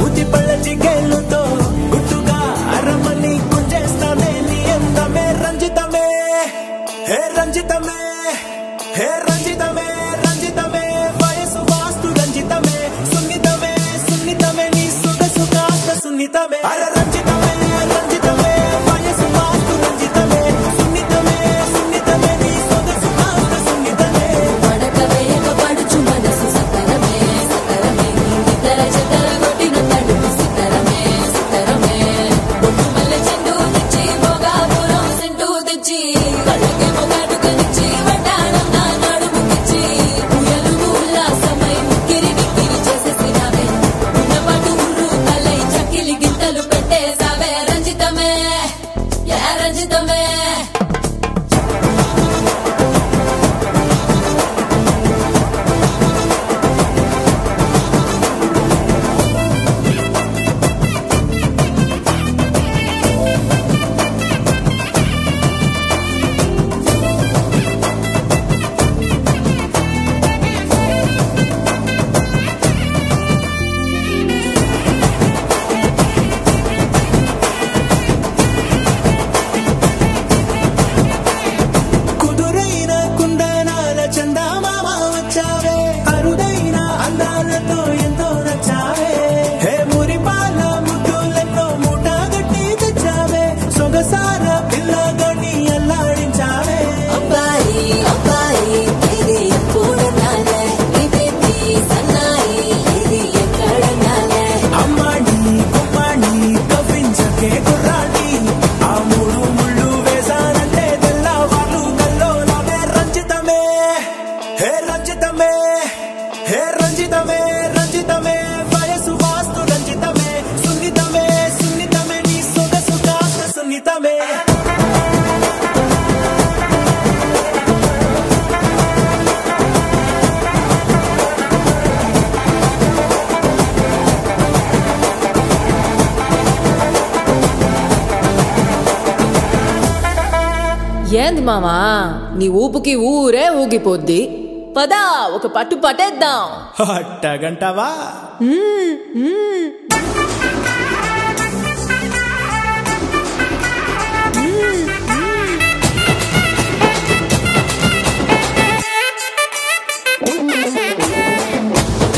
ముతి పళ్ళ చికెళ్ళుతో గుట్టుగా అరమని గుంజేస్తానే నీ అందమే రంజితమే హే రంజితమే హే రంజితమే రంజితమే వయసు వాస్తు రంజితమే సున్నితమే సున్నితమే నీ సొగసు కాస్త సున్నితమే అరే రంజితమే రంజితమే వయసు వాస్తు రంజితమే సున్నితమే సున్నితమే నీ సొగసు కాస్త సున్నితమే పడకవేయక పడుచు మనసు సతరమే సతరమే ఇతర చెతర కొట్టిన తడుపు సతరమే సతరమే బొట్టు మల్లె చెండు తెచ్చి భోగాపురం సెంటు తెచ్చి కళ్ళకే మొగాటుకనిచ్చి వడ్డాణం నా నడుముకిచ్చి ఉయ్యలుగు ఉల్లాసమై ముక్కిరి విక్కిరి చేసేసినావే ఉన్నపాటు ఉర్రు తలై చక్కిలి గింతలు పెట్టేసావే రంజితమే యా రంజితమే కుదురైన కుందనాల చందమామ వచ్చావే అరుదైన అందాలతో ఎంతో నచ్చావే హే మురిపాల ముద్దులతో మూట గట్టి తెచ్చావే సొగసార పిల్లగని అల్లాడించావే అబ్బాయి అబ్బాయి ఇది ఎప్పుడు నాలే ఇదేంటి సన్నాయి ఇది ఎక్కడ నాలే అమ్మాడి కుమ్మాడి కవ్వించకే కుర్రాడి ఆ మూడు ముళ్ళు వేసానంటే తెల్లవాళ్ళు కల్లోలమే రంజితమే హే రంజితమే హే రంజితమే రంజితమే వయసు వాస్తు రంజితమే సున్నితమే సున్నితమే నీ సొగసు కాస్త సున్నితమే ఏంది మామా నీ ఊపుకి ఊరే ఊగిపోద్ది పదా ఒక పట్టు పట్టేద్దాం అట్టగంటవా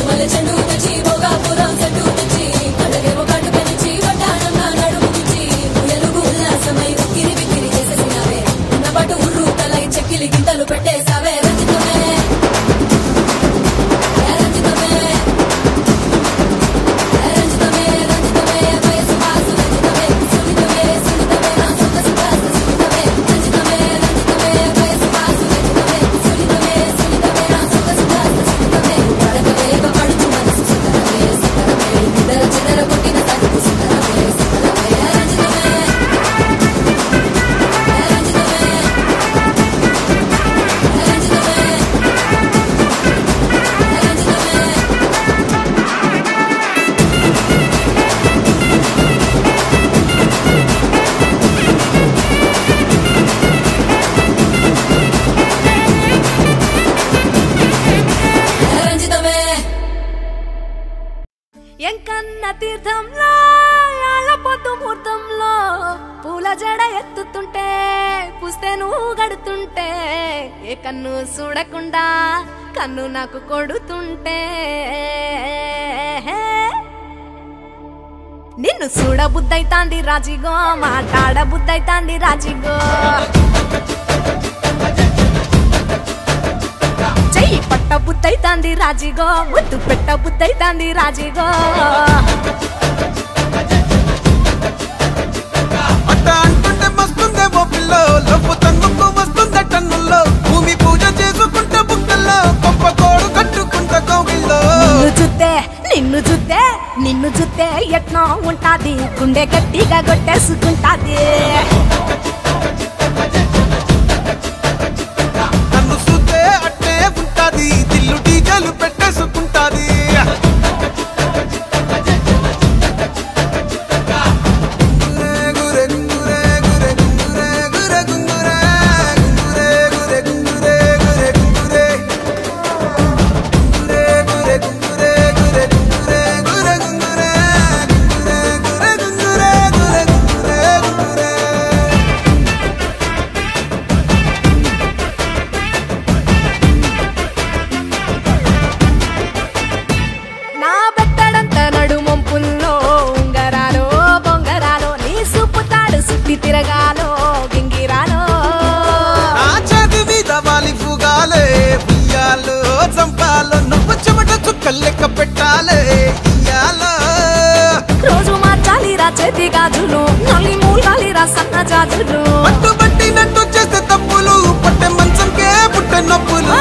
మల్లె చెండు తెచ్చి భోగాపురం సెంటు తెచ్చి కళ్ళకే మొగాటుకనిచ్చి వడ్డాణం నా నడుముకిచ్చి ఉయ్యలుగు ఉల్లాసమై ఉక్కిరి బిక్కిరి చేసేసినావే ఉన్నపాటు ఉర్రు తలై చెక్కిలి గింతలు పెట్టేసావే రంజితమే యా రంజితమే యా రంజితమే రంజితమే వయసు వాసు రంజితమే సున్నితమే సున్నితమే నా సొగసు కాస్త సున్నితమే రంజితమే రంజితమే వయసు వాసు రంజితమే సున్నితమే సున్నితమే నా సొగసు కాస్త సున్నితమే పడకవేయక పడుచు మనసు సతరమే సతరమే ఇతర చెదర కొట్టిన తడుపు సతరమే సతరమే yeah రంజితమే yeah రంజితమే yeah రంజితమే yeah రంజితమే రంజితమే Enkanna తీర్థంలో పొద్దు ముహూర్తంలో పూల జడ ఎత్తుతుంటే పుస్తే నువ్వు గడుతుంటే ఏ కన్ను చూడకుండా కన్ను నాకు కొడుతుంటే నిన్ను చూడ బుద్ధైతాంది రాజిగో మాట్లాడ బుద్ధైతాంది రాజిగో చెయ్యి పట్ట బుద్ధైతాంది రాజిగో ముద్దు పెట్ట బుద్ధైతాంది రాజిగో అట్ట అంటుంటే మస్తుందేమో పిల్లో లవ్వు తన్నుకు వస్తుందే టన్నుల్లో భూమి పూజ చేసుకుంటే బుక్కల్లో గొప్ప కోడు కట్టుకుంటే ఉంటాది గుండె గట్టిగా కొట్టేసుకుంటాది నన్ను చూస్తే అట్టే ఉంటాది దిల్లు డీజలు పెట్టేసుకుంటాది తిరగాలో గింగిరాలో నా చేతి మీద వాలి ఫుగాలే బియ్యాలో చంపాలో నువ్వు చెమట చుక్కలు లెక్క పెట్టాలే ఇయ్యాలో రోజు మార్చాలిరా చేతి గాజులు నల్లి మూలాలిరా సన్న జాజులు పట్టు పట్టినట్టు చేస్తే తప్పులు పట్టే మంచంకే పుట్టే నొప్పులు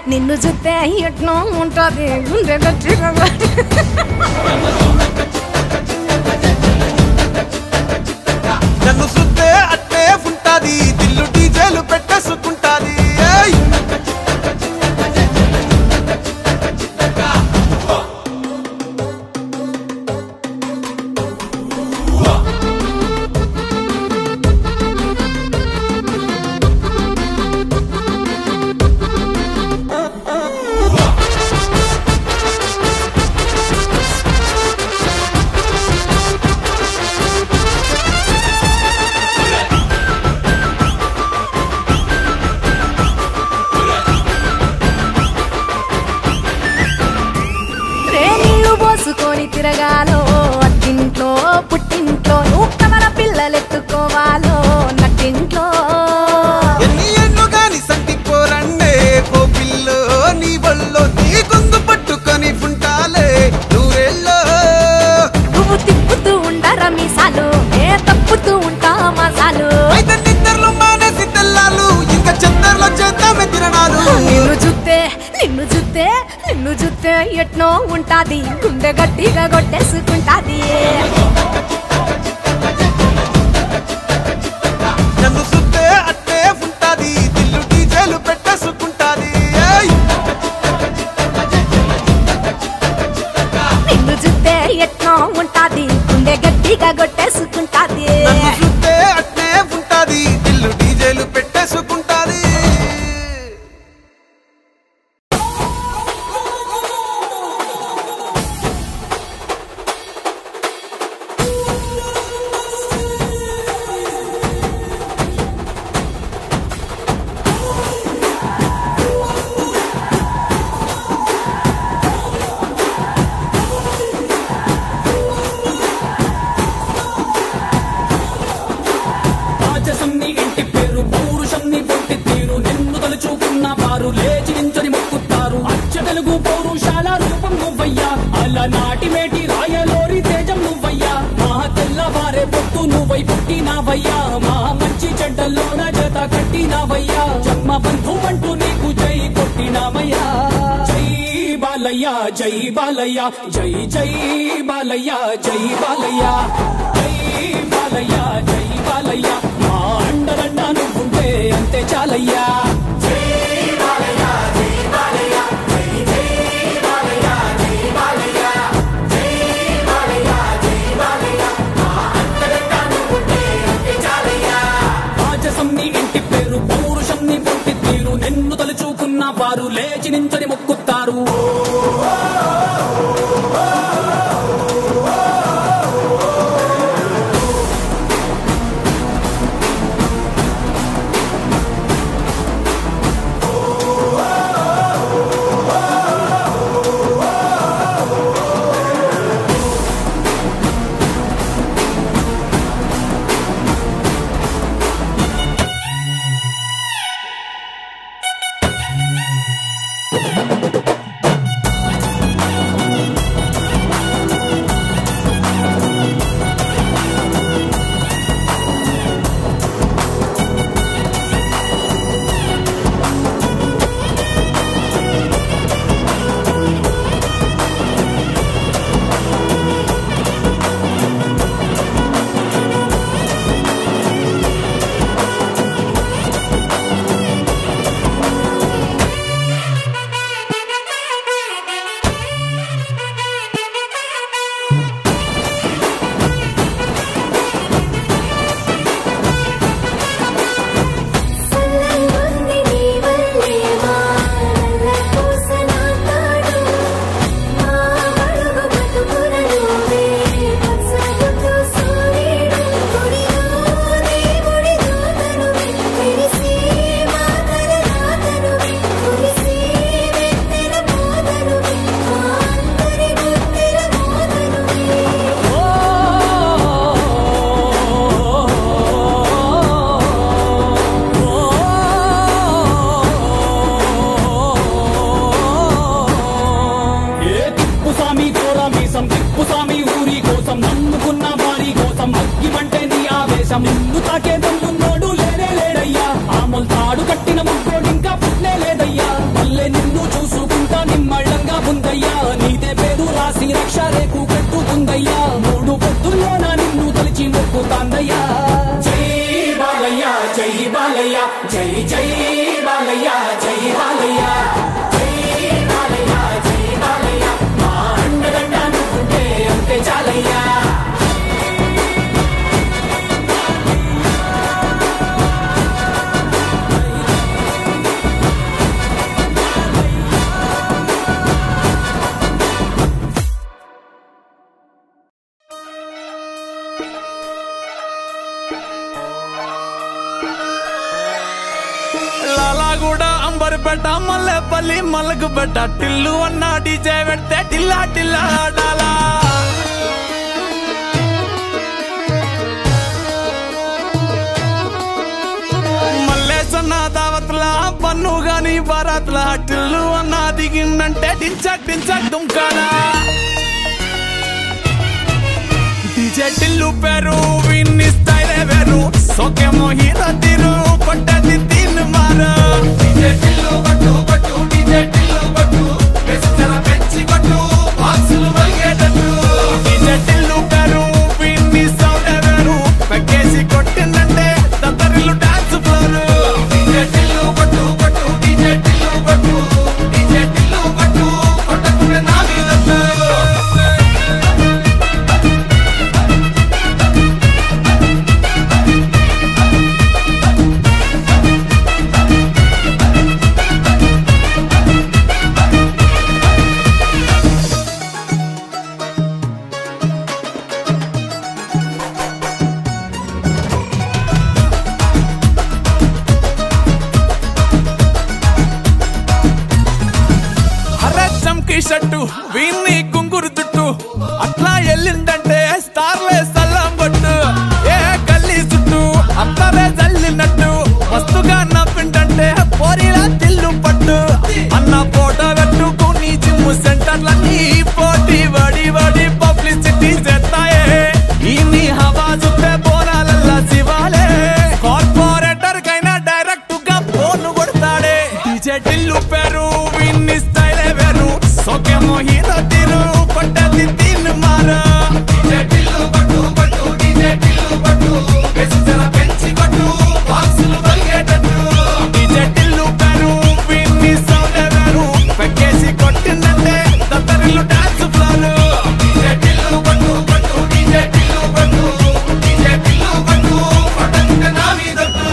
నిన్ను చూస్తే ఎట్నో ఉంటది గుండె గట్టిగా నన్ను చూస్తే అట్టే ఉంటాది దిల్లు డీజేలు పెట్టేసుకుంటాది తిరగాలో అత్తింట్లో పుట్టింట్లో నువ్వు కవల పిల్లలెత్తుకోవాలో నట్టింట్లో ఎన్ని ఎన్ను గాని సంటిపోరండే ఓ పిల్లో నీ వల్లో నీ గొంతు పట్టుకొని ఉంటాలే నూరేళ్ళో నువ్వు తిప్పుతూ ఉండరా మీసాలు ఏ తప్పుతూ ఉంటా మసాలు అయితే నిద్రలు మానేసి తెల్లాలు ఇంకా చెత్తర్లో చేద్దామే తిరణాలు నిన్ను చూస్తే ఎట్నో ఉంటాది గుండె గట్టిగా కొట్టేసుకుంటాది నన్ను చూస్తే అట్టే ఉంటాది దిల్లు డీజేలు పెట్టేసుకుంటాది నిన్ను చూస్తే ఎట్నో ఉంటాది గుండె గట్టిగా కొట్టేసుకుంటాది నన్ను చూస్తే అట్టే ఉంటాది దిల్లు డీజేలు పెట్టేసుకుంటాది నాటి మేటి రాయలోరి తేజం నువ్వయ్యా మా తెల్లవారే పొత్తు నువ్వై పుట్టినావయ్యా మా మంచి చెడ్డల్లోన జత కట్టినావయ్యా జన్మ బంధు అంటూ నీకు జై కొట్టినామయ్యా జై బాలయ్య జై బాలయ్య జై జై బాలయ్య జై బాలయ్య జై బాలయ్య జై బాలయ్య మా అండదండ నువ్వుంటే అంతే చాలయ్యా నిన్ను తలుచుకున్న వారు లేచి నించని మొక్కుతారు మించిన ముక్కోడు ఇంకా పుట్లే లేదయ్యా మళ్ళీ నిన్ను చూసుకుంటా నిమ్మళ్ళంగా ఉందయ్యా నీదే పేరు రాసి రక్ష రేకు కట్టుకుందయ్యా మూడు పొద్దుల్లోన నిన్ను తలిచి మొక్కుతాందయ్యా జై బాలయ్య జై బాలయ్య జై జై బాలయ్య జై బాలయ్య జై బాలయ్య జై బాలయ్య మా అండదండ నువ్వుంటే అంతే చాలయ్యా బెట్ట మల్లెపల్లి మల్లకు బెట్ట టిల్లు అన్న డీజే పెడితే టిల్లా టిల్లా ఆడాలా మల్లేసన్న దావత్ల పన్ను గాని బారాత్ల టిల్లు అన్న దిగిందంటే టించక్ టించక్ దుంకాలా డీజే టిల్లు పేరు విన్ని స్టైలే వేరు సోకేమో హీరో తీరు పట్టది తీన్ మారు డీజే టిల్లు పట్టు పట్టు డీజే టిల్లు పట్టు వెచ్చల పెంచి పట్టు బాక్సులు మలిగేటట్టు డీజే టిల్లు పేరు విన్ని సౌండ్ వేరు పెక్కేసి కొట్టిందంటే తత్తరిల్లు డాన్స్ ఫ్లోర్ డీజే టిల్లు పట్టు పట్టు డీజే టిల్లు పట్టు డీజే టిల్లు పట్టు కొట్టకుంటే నా మీద షట్టు వీన్ని కుంగురు చుట్టూ అట్లా ఎల్లిందంటే స్టార్లే సల్లం కొట్టు ఏ గల్లీ చుట్టూ అత్తరే జల్లినట్టు మస్తుగా నవ్విందంటే పోరిలా తిల్లు పట్టు అన్న ఫోటో పెట్టుకుని జిమ్ సెంటర్లన్నీ పోటీ వడి వడి పబ్లిసిటీ చేస్తాయే ఈ హవా చూస్తే బోనాలల్లా శివాలే కార్పొరేటర్ కైనా డైరెక్ట్ గా ఫోన్ కొడతాడే డీజే టిల్లు పేరు విన్ని స్టైలే వేరు సోకేమో హీరో తీరు పట్టది తీన్ మారు డీజే టిల్లు పట్టు పట్టు డీజే టిల్లు పట్టు వెచ్చల పెంచి పట్టు బాక్సులు మలిగేటట్టు డీజే టిల్లు పేరు విన్ని సౌండ్ వేరు పెక్కేసి కొట్టిందంటే తత్తరిల్లు డాన్స్ ఫ్లోర్ డీజే టిల్లు పట్టు పట్టు డీజే టిల్లు పట్టు డీజే టిల్లు పట్టు పట్టకుంటే నా మీదట్టు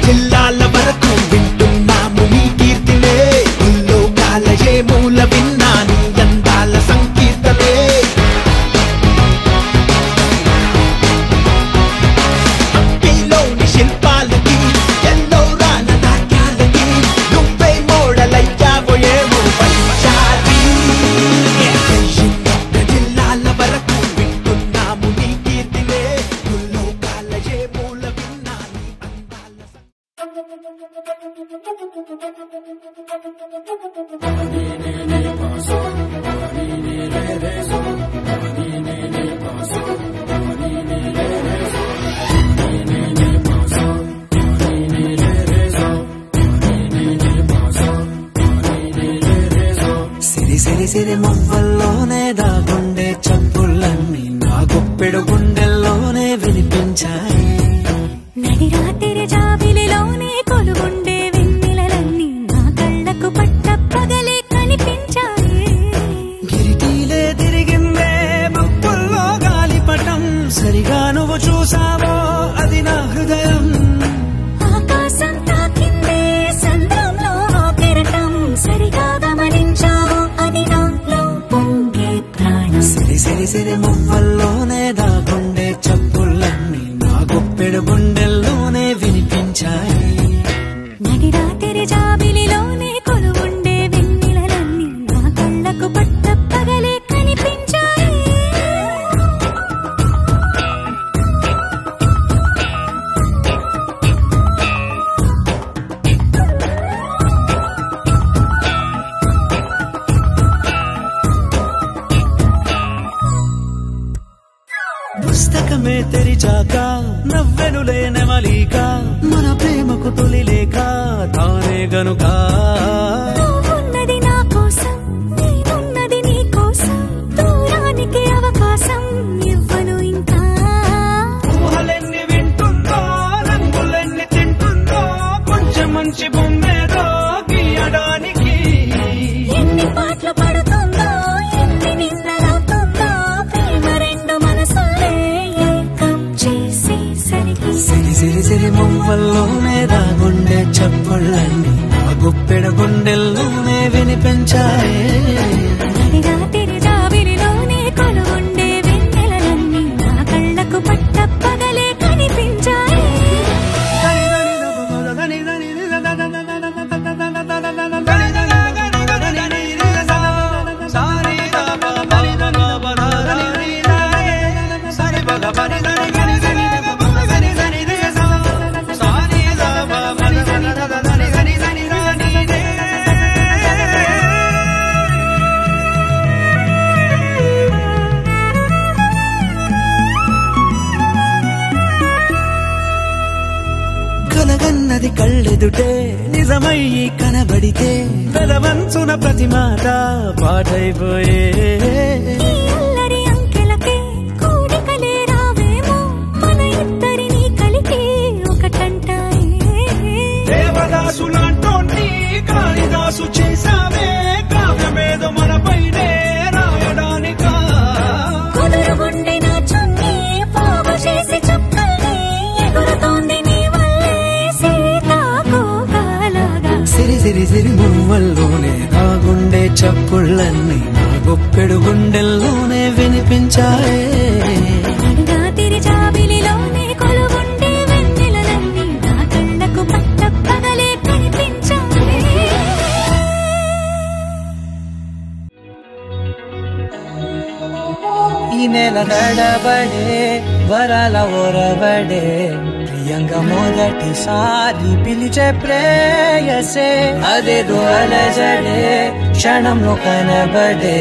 జిల్లాల వరకు వింటున్నాము నీ కీర్తినే మూల విన్నాని సిరి మువ్వల్లోనే దాగుండే చప్పుళ్ళన్నీ నా గుప్పెడు గుండెల్లోనే వినిపించాయి. నడి రాత్రి జాబిలిలోనే కొలుగుండే వెన్నెలలన్నీ నా కళ్ళకు పట్ట పగలే కనిపించాయి. గిరిటీలే తిరిగిందే మబ్బుల్లో గాలిపటం, సరిగా నువ్వు చూసావో అది నా హృదయం. ఆకాశం తాకిందే సంద్రంలో కెరటం, సరిగా గమనించావో అది నాలో పొంగే ప్రాణం. సిరి సిరి సిరి మువ్వల్లోనే దాగుండే చప్పుళ్ళన్నీ నా గుప్పెడు గుండెల్లోనే వినిపించాయి. నడి రాత్రి జాబిలిలోనే కొలువుండే వెన్నెలలన్నీ నా కళ్ళకు పట్ట పగలే కనిపించాయి. పుస్తకమే తెరిచాక నవ్వెనులే నెమలిక, మన ప్రేమకు తొలి లేక తానే గనుక. నువ్వున్నది నా కోసం, నేనున్నది నీ కోసం, దూరానికి అవకాశం ఇవ్వను ఇంకా. ఊహలెన్ని వింటుందో, రంగులెన్ని తింటుందో, కొంచెం మంచి బొమ్మేదో గీయడానికి. ఎన్ని పాటలు పడుతుందో, ఎన్ని నిన్నలవుతుందో, ప్రేమ రెండు మనసులే ఏకం చేసేసరికి. సిరి సిరి సిరి మువ్వల్లోనే దాగుండే చప్పుళ్ళన్నీ నా గుప్పెడు గుండెల్లోనే వినిపించాయి. నడి రాత్రి జాబిలిలోనే కొలువుండే వెన్నెలలన్నీ నా కళ్ళకు పట్ట పగలే కనిపించాయి. కలగన్నది కళ్ళెదుటే నిజమయ్యి కనబడితే, పెదవంచున ప్రతి మాట పాటైపోయే. ఈ అల్లరి అంకెలకే కూడికలే రావేమో, మన ఇద్దరిని కలిపి ఒకటంటాయే. దేవదాసు లాంటోన్ని కాళిదాసు చేసావే, కావ్యమేదో మనపైనే రాయడానికా. కుదురుగుండె నా చున్నీ పోగు చేసి చుక్కల్ని ఎగురుతోంది నీ వల్లే సీతాకోకలాగా. సిరి సిరి సిరి మువ్వల్లోనే దాగుండే చప్పుళ్ళన్నీ నా గుప్పెడు గుండెల్లోనే వినిపించాయే. నడి రాత్రి జాబిలిలోనే కొలువుండే వెన్నెలలన్నీ నా కళ్ళకు పట్ట పగలే కనిపించాయి. ఈ నెల నడబడే వరాల ఒరబడే, ప్రియంగా మొదటిసారి పిలిచే ప్రేయసే, అదేదో అలజడే క్షణంలో కనబడే,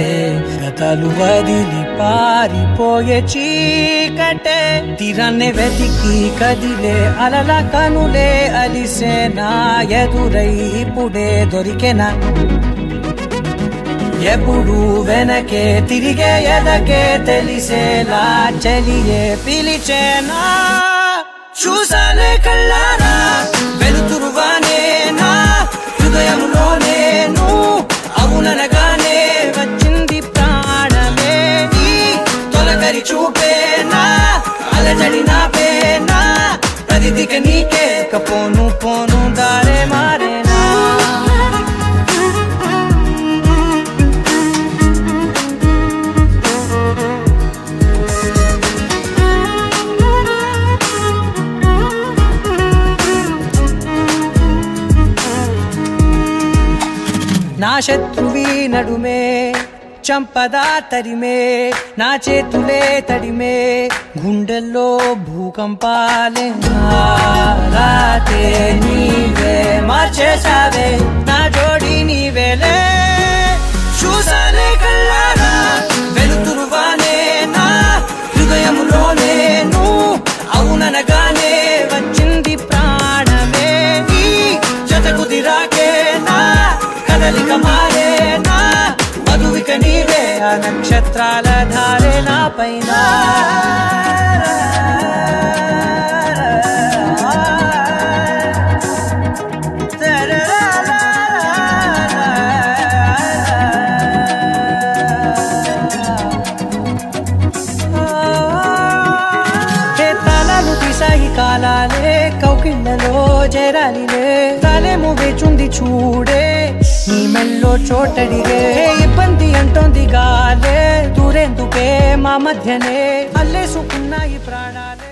గతాలు వదిలి పారిపోయే చీకటే, తీరాన్ని వెతికి కదిలే అలల కనులే అలిసేనా, ఎదురై ఇప్పుడే దొరికెనా, ఎప్పుడు వెనకే తిరిగే ఎదకే తెలిసేలా చలియే పిలిచేనా. చూసాలే కళ్ళారా వెలుతురువానే నా హృదయంలోనే, అవుననగానే వచ్చింది ప్రాణమే, నీ తొలగరి చూపేనా, అలజడి నాపేనా, ప్రతిదిక నీకే పోను పోను దారే మారేనా. నా శత్రువి నడుమే చంపదా తరిమే, నా చేతులే తడిమే, గుండెల్లో భూకంపాలే, రాతే నీవే మార్చేసావే, నా జోడి నీవేలే. చూసాలే కళ్ళారా వెలుతురువానే నా హృదయములోనే, అవుననగానే వచ్చింది ప్రాణమే, నీ జత కుదిరాకే నా కదలిక మారేనా, మధువిక నీవే వస్త్రాల ధారే నా పైన కాలాలే కౌకిళ్ళలో చేరాలిలే తాలేమో వేచుంది చూడే నీ మెల్లో చోటడిగే ఇబ్బంది అంటోంది గాలే దూరేందుకే మా మధ్యనే అల్లేసుకున్నాయి ప్రాణాలే